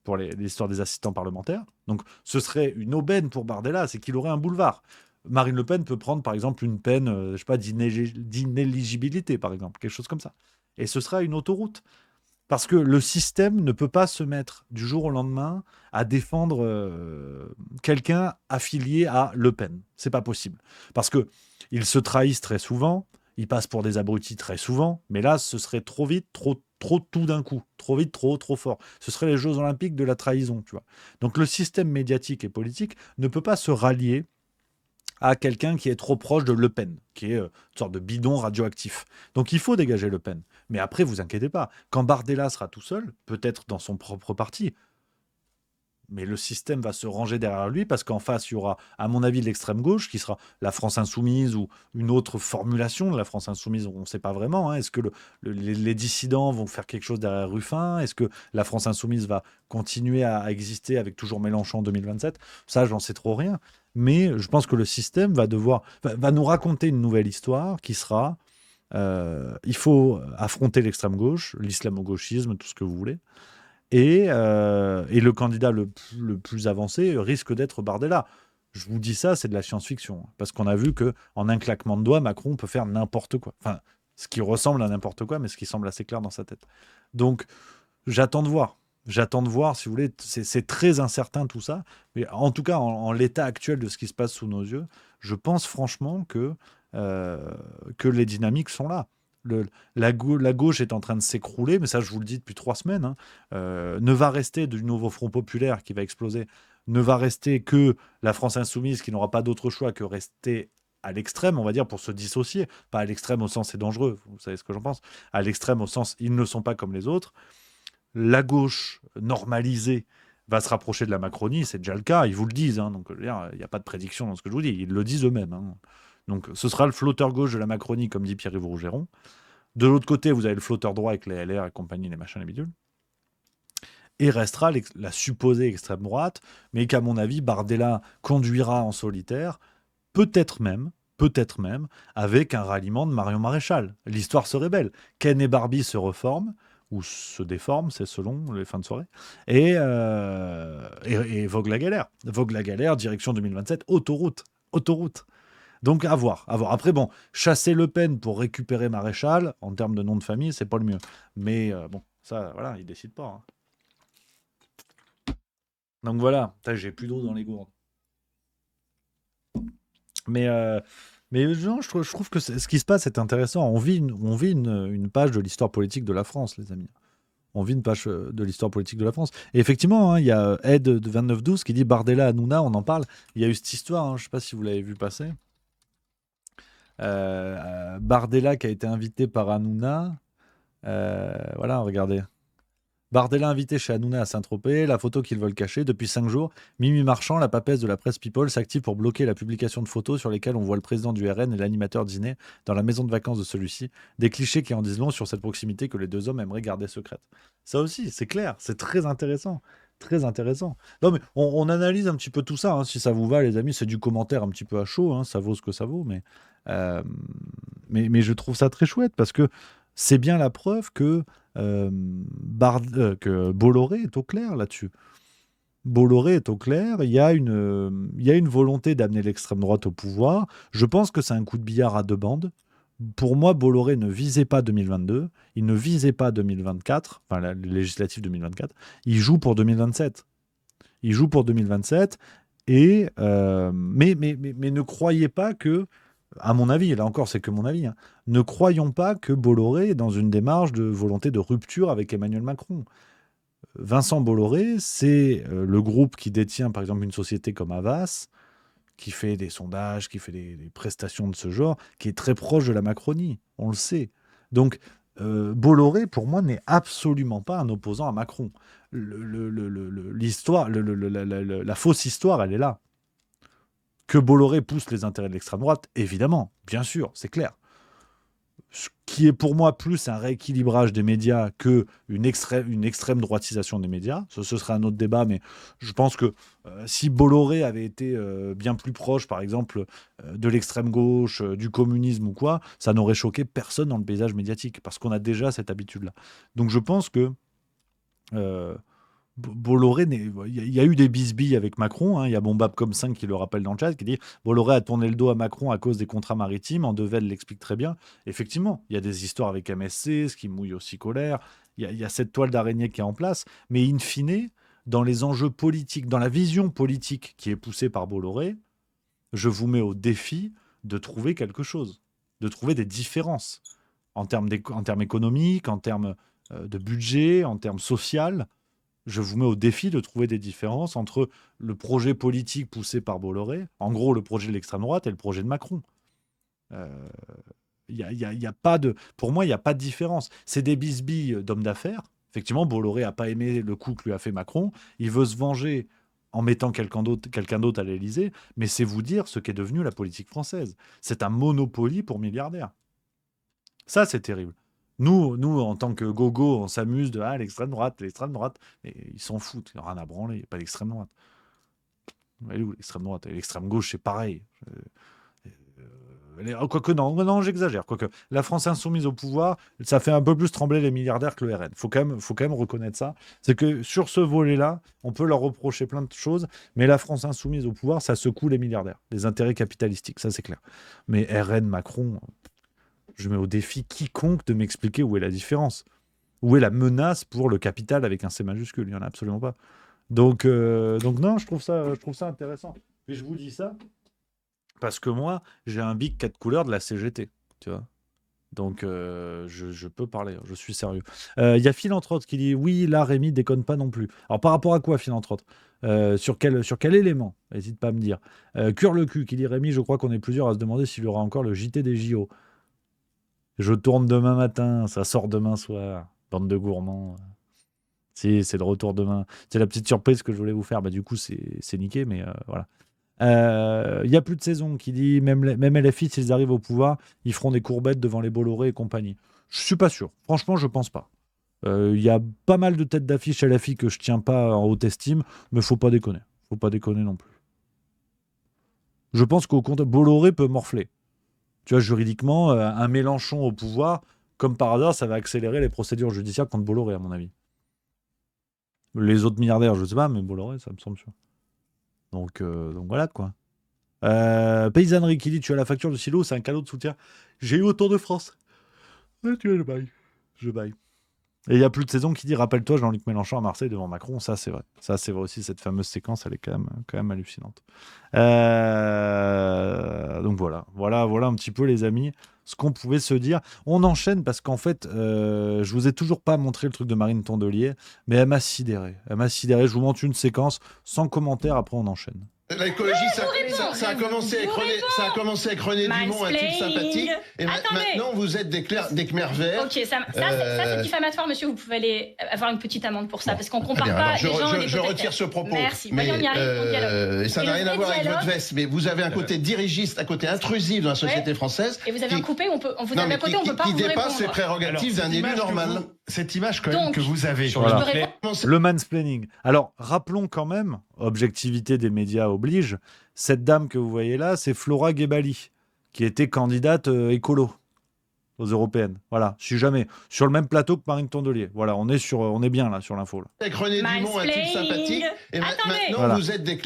B: pour l'histoire des assistants parlementaires. Donc ce serait une aubaine pour Bardella, c'est qu'il aurait un boulevard. Marine Le Pen peut prendre par exemple une peine d'inéligibilité, par exemple, quelque chose comme ça. Et ce sera une autoroute. Parce que le système ne peut pas se mettre du jour au lendemain à défendre quelqu'un affilié à Le Pen. C'est pas possible. Parce qu'ils se trahissent très souvent, ils passent pour des abrutis très souvent, mais là, ce serait trop vite, trop tout d'un coup. Trop vite, trop fort. Ce serait les Jeux Olympiques de la trahison, tu vois. Donc le système médiatique et politique ne peut pas se rallier à quelqu'un qui est trop proche de Le Pen, qui est une sorte de bidon radioactif. Donc il faut dégager Le Pen. Mais après, vous inquiétez pas, quand Bardella sera tout seul, peut-être dans son propre parti, mais le système va se ranger derrière lui parce qu'en face, il y aura, à mon avis, l'extrême gauche qui sera la France insoumise ou une autre formulation de la France insoumise. On ne sait pas vraiment. Hein. Est-ce que les dissidents vont faire quelque chose derrière Ruffin? Est-ce que la France insoumise va continuer à exister avec toujours Mélenchon en 2027? Ça, j'en sais trop rien. Mais je pense que le système va nous raconter une nouvelle histoire qui sera il faut affronter l'extrême gauche, l'islamo-gauchisme, tout ce que vous voulez. Et le candidat le plus avancé risque d'être Bardella. Je vous dis ça, c'est de la science-fiction. Parce qu'on a vu qu'en un claquement de doigts, Macron peut faire n'importe quoi. Enfin, ce qui ressemble à n'importe quoi, mais ce qui semble assez clair dans sa tête. Donc, j'attends de voir. J'attends de voir, si vous voulez. C'est très incertain tout ça. Mais en tout cas, en l'état actuel de ce qui se passe sous nos yeux, je pense franchement que les dynamiques sont là. La gauche est en train de s'écrouler, mais ça je vous le dis depuis 3 semaines, hein. Ne va rester du nouveau Front populaire qui va exploser, ne va rester que la France insoumise qui n'aura pas d'autre choix que rester à l'extrême, on va dire, pour se dissocier. Pas à l'extrême au sens c'est dangereux, vous savez ce que j'en pense. À l'extrême au sens ils ne sont pas comme les autres. La gauche normalisée va se rapprocher de la Macronie, c'est déjà le cas, ils vous le disent, hein, donc il n'y a pas de prédiction dans ce que je vous dis, ils le disent eux-mêmes, hein. Donc ce sera le flotteur gauche de la Macronie, comme dit Pierre-Yves Rougeron. De l'autre côté, vous avez le flotteur droit avec les LR et compagnie, les machins, les bidules. Et restera la supposée extrême droite, mais qu'à mon avis, Bardella conduira en solitaire, peut-être même, avec un ralliement de Marion Maréchal. L'histoire se révèle. Ken et Barbie se reforment, ou se déforment, c'est selon les fins de soirée, et vogue la galère. Vogue la galère, direction 2027, autoroute. Donc, à voir. Après, bon, chasser Le Pen pour récupérer Maréchal, en termes de nom de famille, c'est pas le mieux. Mais bon, ça, voilà, il décide pas. Hein. Donc voilà, j'ai plus d'eau dans les gourdes. Mais non, je trouve que ce qui se passe est intéressant. On vit une page de l'histoire politique de la France, les amis. On vit une page de l'histoire politique de la France. Et effectivement, hein, il y a Ed de 2912 qui dit Bardella Hanouna, on en parle. Il y a eu cette histoire, hein, je ne sais pas si vous l'avez vu passer. Bardella qui a été invité par Hanouna. Voilà, regardez. Bardella invité chez Hanouna à Saint-Tropez, la photo qu'ils veulent cacher. Depuis 5 jours, Mimi Marchand, la papesse de la presse People, s'active pour bloquer la publication de photos sur lesquelles on voit le président du RN et l'animateur dîner dans la maison de vacances de celui-ci. Des clichés qui en disent long sur cette proximité que les deux hommes aimeraient garder secrète. Ça aussi, c'est clair, c'est très intéressant. Très intéressant. Non, mais on analyse un petit peu tout ça, hein, si ça vous va, les amis. C'est du commentaire un petit peu à chaud, hein, ça vaut ce que ça vaut, mais je trouve ça très chouette parce que c'est bien la preuve que Bolloré est au clair là-dessus. Bolloré est au clair. Il y a une volonté d'amener l'extrême droite au pouvoir. Je pense que c'est un coup de billard à 2 bandes. Pour moi, Bolloré ne visait pas 2022, il ne visait pas 2024, enfin la législative 2024, il joue pour 2027. Il joue pour 2027, mais ne croyez pas que, à mon avis, et là encore c'est que mon avis, hein, ne croyons pas que Bolloré est dans une démarche de volonté de rupture avec Emmanuel Macron. Vincent Bolloré, c'est le groupe qui détient par exemple une société comme Havas, qui fait des sondages, qui fait des prestations de ce genre, qui est très proche de la Macronie, on le sait. Donc, Bolloré, pour moi, n'est absolument pas un opposant à Macron. L'histoire, la fausse histoire, elle est là. Que Bolloré pousse les intérêts de l'extrême droite, évidemment, bien sûr, c'est clair. Ce qui est pour moi plus un rééquilibrage des médias qu'une extrême droitisation des médias. Ce serait un autre débat, mais je pense que si Bolloré avait été bien plus proche, par exemple, de l'extrême gauche, du communisme ou quoi, ça n'aurait choqué personne dans le paysage médiatique, parce qu'on a déjà cette habitude-là. Donc je pense que Bolloré, il y a eu des bisbilles avec Macron, hein. Il y a Bombab comme 5 qui le rappelle dans le chat, qui dit Bolloré a tourné le dos à Macron à cause des contrats maritimes. Andevel l'explique très bien. Effectivement, il y a des histoires avec MSC, ce qui mouille aussi colère. Il y a cette toile d'araignée qui est en place. Mais in fine, dans les enjeux politiques, dans la vision politique qui est poussée par Bolloré, je vous mets au défi de trouver quelque chose, de trouver des différences en termes économiques, en termes de budget, en termes social. Je vous mets au défi de trouver des différences entre le projet politique poussé par Bolloré, en gros le projet de l'extrême droite, et le projet de Macron. Y a pas de, pour moi, il n'y a pas de différence. C'est des bisbilles d'hommes d'affaires. Effectivement, Bolloré n'a pas aimé le coup que lui a fait Macron. Il veut se venger en mettant quelqu'un d'autre à l'Élysée, mais c'est vous dire ce qu'est devenu la politique française. C'est un monopoly pour milliardaires. Ça, c'est terrible. Nous, en tant que gogo, on s'amuse de l'extrême droite. Mais ils s'en foutent, il n'y a rien à branler, il n'y a pas d'extrême droite. Elle est où l'extrême droite? Et l'extrême gauche, c'est pareil. Quoique non, j'exagère. Quoique la France insoumise au pouvoir, ça fait un peu plus trembler les milliardaires que le RN. Faut quand même reconnaître ça. C'est que sur ce volet-là, on peut leur reprocher plein de choses, mais la France insoumise au pouvoir, ça secoue les milliardaires, les intérêts capitalistiques, ça c'est clair. Mais RN, Macron... Je mets au défi quiconque de m'expliquer où est la différence. Où est la menace pour le capital avec un C majuscule? Il n'y en a absolument pas. Donc non, je trouve ça intéressant. Mais je vous dis ça parce que moi, j'ai un bic 4 couleurs de la CGT. Tu vois. Donc je peux parler, je suis sérieux. Il y a Philanthrope qui dit oui, là Rémi déconne pas non plus. Alors par rapport à quoi Philanthrope? Sur quel élément? N'hésite pas à me dire. Cure le cul qui dit Rémi, je crois qu'on est plusieurs à se demander s'il y aura encore le JT des JO. Je tourne demain matin, ça sort demain soir. Bande de gourmands. Si, c'est le retour demain. C'est la petite surprise que je voulais vous faire. Bah, du coup, c'est niqué, mais voilà. Il n'y a plus de saison qui dit même LFI, s'ils arrivent au pouvoir, ils feront des courbettes devant les Bolloré et compagnie. Je suis pas sûr. Franchement, je pense pas. Il y a pas mal de têtes d'affiche à LFI que je tiens pas en haute estime, mais faut pas déconner. Faut pas déconner non plus. Je pense qu'au compte, Bolloré peut morfler. Tu vois, juridiquement, un Mélenchon au pouvoir, comme par hasard, ça va accélérer les procédures judiciaires contre Bolloré, à mon avis. Les autres milliardaires, je sais pas, mais Bolloré, ça me semble sûr. Donc voilà, quoi. Paysannerie qui dit, tu as la facture de silo, c'est un cadeau de soutien. J'ai eu au Tour de France. Ouais, tu vois, je baille. Et il n'y a plus de saison qui dit, rappelle-toi Jean-Luc Mélenchon à Marseille devant Macron. Ça, c'est vrai. Ça, c'est vrai aussi. Cette fameuse séquence, elle est quand même hallucinante. Donc voilà un petit peu, les amis, ce qu'on pouvait se dire. On enchaîne parce qu'en fait, je vous ai toujours pas montré le truc de Marine Tondelier, mais elle m'a sidéré. Je vous montre une séquence sans commentaire, après on enchaîne.
I: L'écologie, ça a commencé avec René Dumont, un type sympathique. Et maintenant, vous êtes des Khmers verts.
J: Ok, ça c'est diffamatoire, monsieur. Vous pouvez aller avoir une petite amende pour ça, parce qu'on compare pas les gens.
I: Je retire ce propos.
J: Merci.
I: Mais
J: on y arrive.
I: ça n'a rien à voir avec votre veste. Mais vous avez un côté dirigiste, un côté intrusif dans la société française.
J: Et vous avez un coupé, on peut pas vous répondre.
I: Qui dépasse les prérogatives d'un élu normal.
K: Cette image quand même que vous avez.
B: Voilà. Le mansplaining. Alors, rappelons quand même, objectivité des médias oblige, cette dame que vous voyez là, c'est Flora Gebali, qui était candidate écolo aux européennes. Voilà, si jamais. Sur le même plateau que Marine Tondelier. Voilà, on est bien là sur l'info.
I: Avec René Dumont, un type sympathique. Et maintenant,
B: voilà.
I: Vous êtes des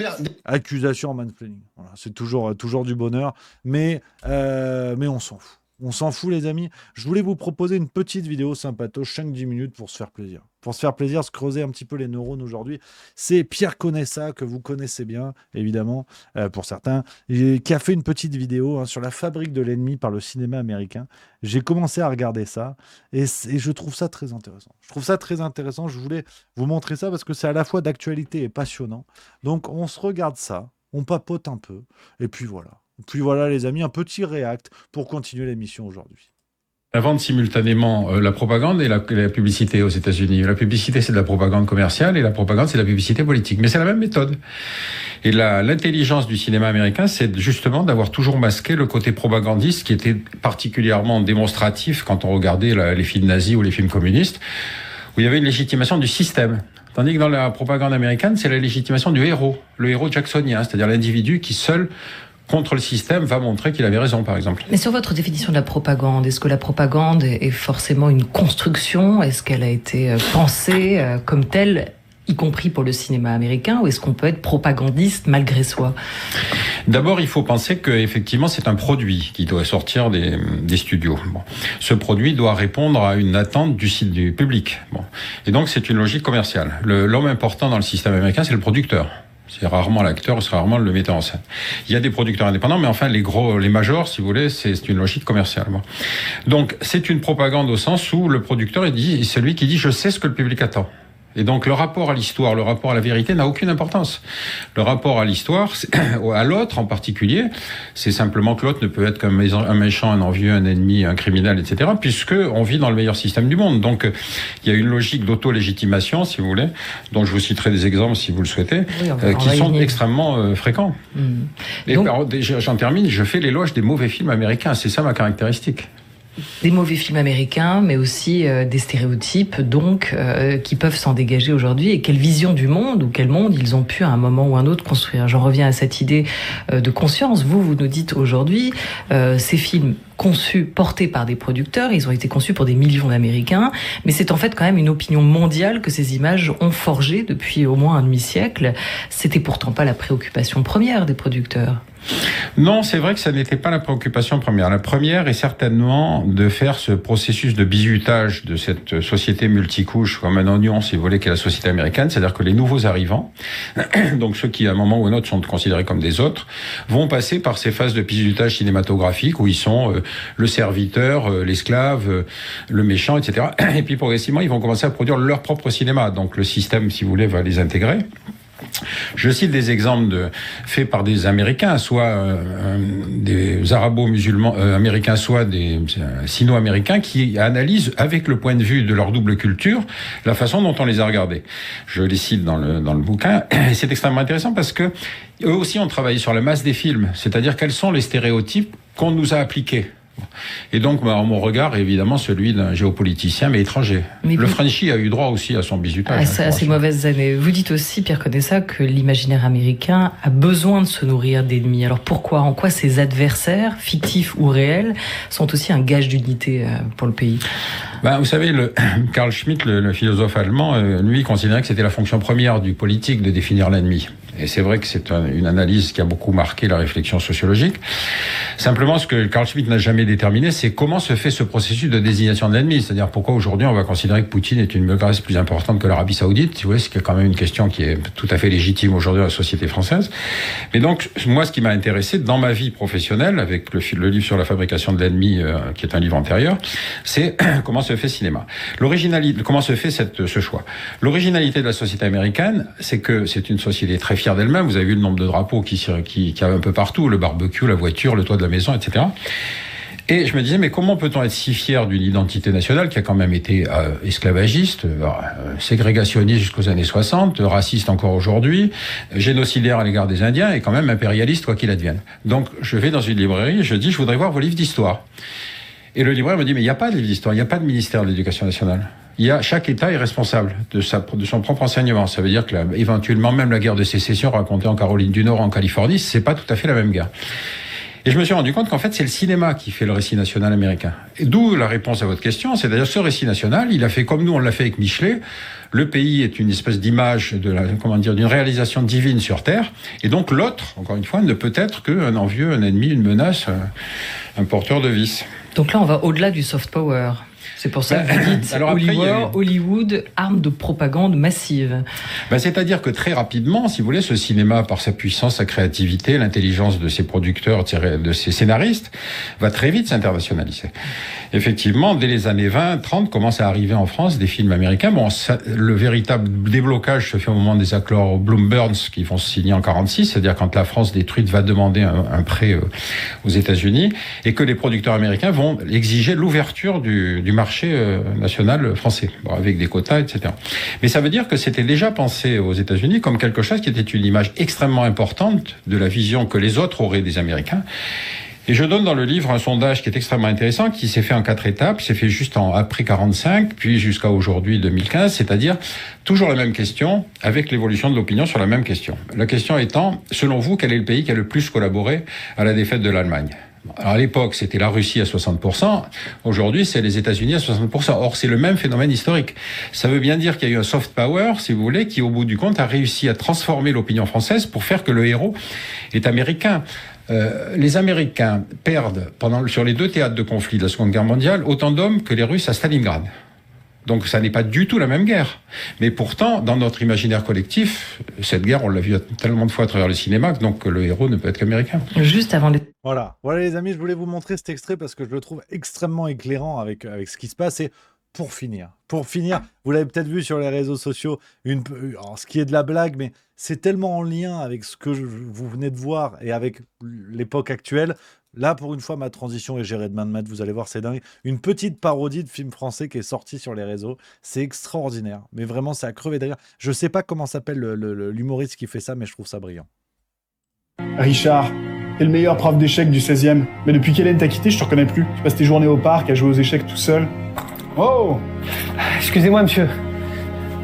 B: accusation en mansplaining. Voilà, c'est toujours du bonheur. Mais on s'en fout. On s'en fout, les amis. Je voulais vous proposer une petite vidéo sympatoche, 5-10 minutes pour se faire plaisir. Pour se faire plaisir, se creuser un petit peu les neurones aujourd'hui. C'est Pierre Conessa, que vous connaissez bien, évidemment, pour certains, qui a fait une petite vidéo sur la fabrique de l'ennemi par le cinéma américain. J'ai commencé à regarder ça et je trouve ça très intéressant. Je voulais vous montrer ça parce que c'est à la fois d'actualité et passionnant. Donc, on se regarde ça, on papote un peu, et puis voilà. Puis voilà, les amis, un petit react pour continuer l'émission aujourd'hui.
L: inventent simultanément la propagande et la publicité aux États-Unis. La publicité, c'est de la propagande commerciale et la propagande, c'est de la publicité politique. Mais c'est la même méthode. Et l'intelligence du cinéma américain, c'est justement d'avoir toujours masqué le côté propagandiste qui était particulièrement démonstratif quand on regardait les films nazis ou les films communistes, où il y avait une légitimation du système. Tandis que dans la propagande américaine, c'est la légitimation du héros, le héros jacksonien, c'est-à-dire l'individu qui seul contre le système va montrer qu'il avait raison, par exemple.
M: Mais sur votre définition de la propagande, est-ce que la propagande est forcément une construction ? Est-ce qu'elle a été pensée comme telle, y compris pour le cinéma américain, ou est-ce qu'on peut être propagandiste malgré soi ?
L: D'abord, il faut penser qu'effectivement, c'est un produit qui doit sortir des studios. Bon. Ce produit doit répondre à une attente du public. Bon. Et donc, c'est une logique commerciale. L'homme important dans le système américain, c'est le producteur. C'est rarement l'acteur, c'est rarement le metteur en scène. Il y a des producteurs indépendants, mais enfin, les majors, si vous voulez, c'est une logique commerciale. Bon. Donc, c'est une propagande au sens où le producteur est celui qui dit « je sais ce que le public attend ». Et donc le rapport à l'histoire, le rapport à la vérité n'a aucune importance. Le rapport à l'histoire, à l'autre en particulier, c'est simplement que l'autre ne peut être qu'un méchant, un envieux, un ennemi, un criminel, etc., puisque on vit dans le meilleur système du monde. Donc il y a une logique d'auto-légitimation, si vous voulez, dont je vous citerai des exemples si vous le souhaitez, qui sont extrêmement fréquents. Et j'en termine, je fais l'éloge des mauvais films américains, c'est ça ma caractéristique.
M: Des mauvais films américains, mais aussi des stéréotypes, donc, qui peuvent s'en dégager aujourd'hui. Et quelle vision du monde, ou quel monde ils ont pu à un moment ou un autre construire. J'en reviens à cette idée de conscience. Vous nous dites aujourd'hui, ces films conçus, portés par des producteurs, ils ont été conçus pour des millions d'Américains, mais c'est en fait quand même une opinion mondiale que ces images ont forgé depuis au moins un demi-siècle. C'était pourtant pas la préoccupation première des producteurs.
L: Non, c'est vrai que ça n'était pas la préoccupation première. La première est certainement de faire ce processus de bizutage de cette société multicouche comme un oignon, si vous voulez, qu'est la société américaine. C'est-à-dire que les nouveaux arrivants, donc ceux qui à un moment ou à un autre sont considérés comme des autres, vont passer par ces phases de bizutage cinématographique où ils sont le serviteur, l'esclave, le méchant, etc. Et puis progressivement, ils vont commencer à produire leur propre cinéma. Donc le système, si vous voulez, va les intégrer. Je cite des exemples faits par des Américains, soit des arabo-musulmans américains, soit des sino-américains qui analysent avec le point de vue de leur double culture la façon dont on les a regardés. Je les cite dans le bouquin, et c'est extrêmement intéressant parce que eux aussi ont travaillé sur la masse des films, c'est-à-dire quels sont les stéréotypes qu'on nous a appliqués. Et donc, mon regard est évidemment celui d'un géopoliticien, mais étranger. Mais le Frenchie a eu droit aussi à son bizutage.
M: À ces mauvaises années. Vous dites aussi, Pierre Conessa, que l'imaginaire américain a besoin de se nourrir d'ennemis. Alors pourquoi ? En quoi ces adversaires, fictifs ou réels, sont aussi un gage d'unité pour le pays ?
L: Vous savez, Carl Schmitt, le philosophe allemand, lui, considérait que c'était la fonction première du politique de définir l'ennemi. Et c'est vrai que c'est une analyse qui a beaucoup marqué la réflexion sociologique. Simplement, ce que Carl Schmitt n'a jamais déterminé, c'est comment se fait ce processus de désignation de l'ennemi. C'est-à-dire pourquoi aujourd'hui on va considérer que Poutine est une menace plus importante que l'Arabie Saoudite. Vous voyez, c'est quand même une question qui est tout à fait légitime aujourd'hui dans la société française. Mais donc, moi, ce qui m'a intéressé dans ma vie professionnelle, avec le livre sur la fabrication de l'ennemi, qui est un livre antérieur, c'est comment se fait cinéma. Comment se fait ce choix. L'originalité de la société américaine, c'est que c'est une société très fière d'elle-même. Vous avez vu le nombre de drapeaux qui y a un peu partout, le barbecue, la voiture, le toit de la maison, etc. Et je me disais, mais comment peut-on être si fier d'une identité nationale qui a quand même été esclavagiste, ségrégationniste jusqu'aux années 60, raciste encore aujourd'hui, génocidaire à l'égard des Indiens et quand même impérialiste quoi qu'il advienne. Donc je vais dans une librairie, je dis, je voudrais voir vos livres d'histoire. Et le libraire me dit, mais il n'y a pas de livre d'histoire, il n'y a pas de ministère de l'Éducation nationale. Chaque État est responsable de son propre enseignement. Ça veut dire que éventuellement même la guerre de sécession racontée en Caroline du Nord, en Californie, c'est pas tout à fait la même guerre. Et je me suis rendu compte qu'en fait, c'est le cinéma qui fait le récit national américain. Et d'où la réponse à votre question, c'est d'ailleurs ce récit national, il a fait comme nous, on l'a fait avec Michelet. Le pays est une espèce d'image d'une réalisation divine sur Terre. Et donc l'autre, encore une fois, ne peut être qu'un envieux, un ennemi, une menace, un porteur de vice.
M: Donc là, on va au-delà du soft power. C'est pour ça que vous dites Hollywood, arme de propagande massive.
L: C'est-à-dire que très rapidement, si vous voulez, ce cinéma, par sa puissance, sa créativité, l'intelligence de ses producteurs, de ses scénaristes, va très vite s'internationaliser. Effectivement, dès les années 20, 30, commencent à arriver en France des films américains. Le véritable déblocage se fait au moment des accords Bloom-Burns qui vont se signer en 46, c'est-à-dire quand la France détruite va demander un prêt aux États-Unis, et que les producteurs américains vont exiger l'ouverture du marché national français, avec des quotas, etc. Mais ça veut dire que c'était déjà pensé aux États-Unis comme quelque chose qui était une image extrêmement importante de la vision que les autres auraient des Américains. Et je donne dans le livre un sondage qui est extrêmement intéressant, qui s'est fait en 4 étapes, s'est fait juste après 45, puis jusqu'à aujourd'hui 2015, c'est-à-dire toujours la même question, avec l'évolution de l'opinion sur la même question. La question étant, selon vous, quel est le pays qui a le plus collaboré à la défaite de l'Allemagne ? Alors à l'époque, c'était la Russie à 60%. Aujourd'hui, c'est les États-Unis à 60%. Or, c'est le même phénomène historique. Ça veut bien dire qu'il y a eu un soft power, si vous voulez, qui, au bout du compte, a réussi à transformer l'opinion française pour faire que le héros est américain. Les Américains perdent, sur les 2 théâtres de conflit de la Seconde Guerre mondiale, autant d'hommes que les Russes à Stalingrad. Donc ça n'est pas du tout la même guerre. Mais pourtant, dans notre imaginaire collectif, cette guerre, on l'a vu tellement de fois à travers le cinéma, donc le héros ne peut être qu'américain.
M: Juste avant les...
B: Voilà les amis, je voulais vous montrer cet extrait parce que je le trouve extrêmement éclairant avec ce qui se passe. Et pour finir, vous l'avez peut-être vu sur les réseaux sociaux, alors, ce qui est de la blague, mais c'est tellement en lien avec ce que vous venez de voir et avec l'époque actuelle. Là, pour une fois, ma transition est gérée de main de maître, vous allez voir, c'est dingue. Une petite parodie de film français qui est sortie sur les réseaux. C'est extraordinaire, mais vraiment, c'est à crever derrière. Je sais pas comment s'appelle l'humoriste qui fait ça, mais je trouve ça brillant.
N: Richard, t'es le meilleur prof d'échecs du 16e. Mais depuis qu'Hélène t'a quitté, je te reconnais plus. Tu passes tes journées au parc à jouer aux échecs tout seul. Oh!
D: Excusez-moi, monsieur.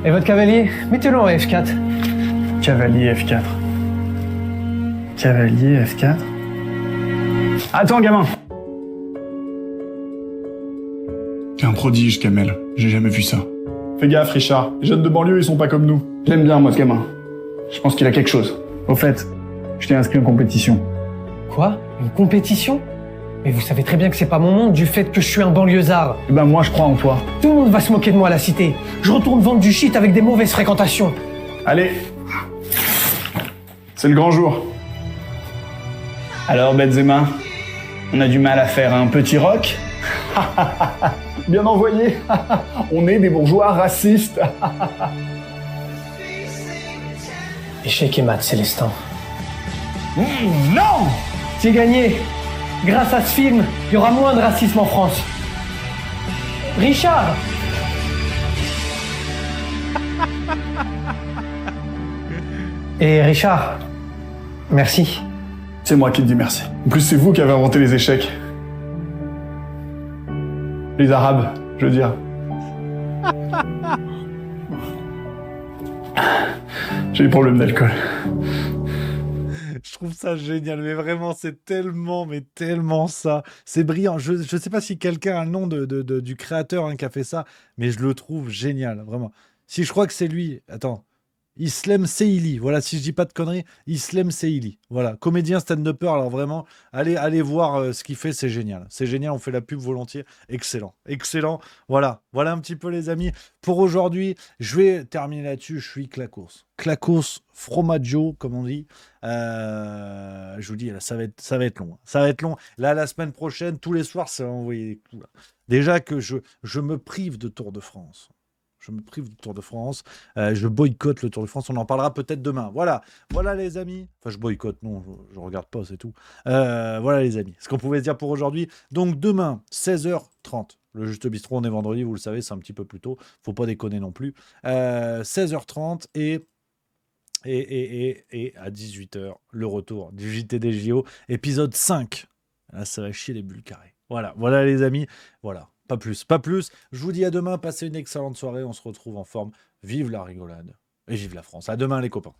D: Et votre cavalier? Mettez-le en F4.
N: Cavalier F4. Cavalier F4. Attends, gamin! T'es un prodige, Kamel. J'ai jamais vu ça. Fais gaffe, Richard. Les jeunes de banlieue, ils sont pas comme nous. Je l'aime bien, moi, ce gamin. Je pense qu'il a quelque chose. Au fait, je t'ai inscrit en compétition.
D: Quoi? Une compétition? Mais vous savez très bien que c'est pas mon monde du fait que je suis un banlieusard.
N: Eh ben moi, je crois en toi.
D: Tout le monde va se moquer de moi à la cité. Je retourne vendre du shit avec des mauvaises fréquentations.
N: Allez. C'est le grand jour. Alors, Benzema, on a du mal à faire un petit rock? Bien envoyé. On est des bourgeois racistes.
D: Échec et mat, Célestin.
N: Non!
D: J'ai gagné. Grâce à ce film, il y aura moins de racisme en France. Richard! Et Richard, merci.
N: C'est moi qui te dis merci. En plus, c'est vous qui avez inventé les échecs. Les Arabes, je veux dire. J'ai des problèmes d'alcool.
B: Je trouve ça génial, mais vraiment, c'est tellement ça. C'est brillant. Je ne sais pas si quelqu'un a le nom du créateur qui a fait ça, mais je le trouve génial, vraiment. Si je crois que c'est lui, attends, Islem Seili, voilà, si je dis pas de conneries, Islem Seili, voilà, comédien stand-upper, alors vraiment, allez voir ce qu'il fait, c'est génial, on fait la pub volontiers, excellent, voilà un petit peu les amis, pour aujourd'hui, je vais terminer là-dessus, je suis Clacos Fromaggio, comme on dit, je vous dis, là, ça va être long, là, la semaine prochaine, tous les soirs, ça va envoyer des coups, là. Déjà que je me prive de Tour de France. Je boycotte le Tour de France. On en parlera peut-être demain. Voilà les amis. Enfin, je boycotte, non, je regarde pas, c'est tout. Voilà les amis. Ce qu'on pouvait se dire pour aujourd'hui. Donc demain, 16h30. Le Juste Bistrot, on est vendredi, vous le savez, c'est un petit peu plus tôt. Faut pas déconner non plus. 16h30 et à 18h, le retour du JTDJO, épisode 5. Là, ça va chier les bulles carrées. Voilà les amis. Voilà. Pas plus. Je vous dis à demain. Passez une excellente soirée. On se retrouve en forme. Vive la rigolade et vive la France. À demain les copains.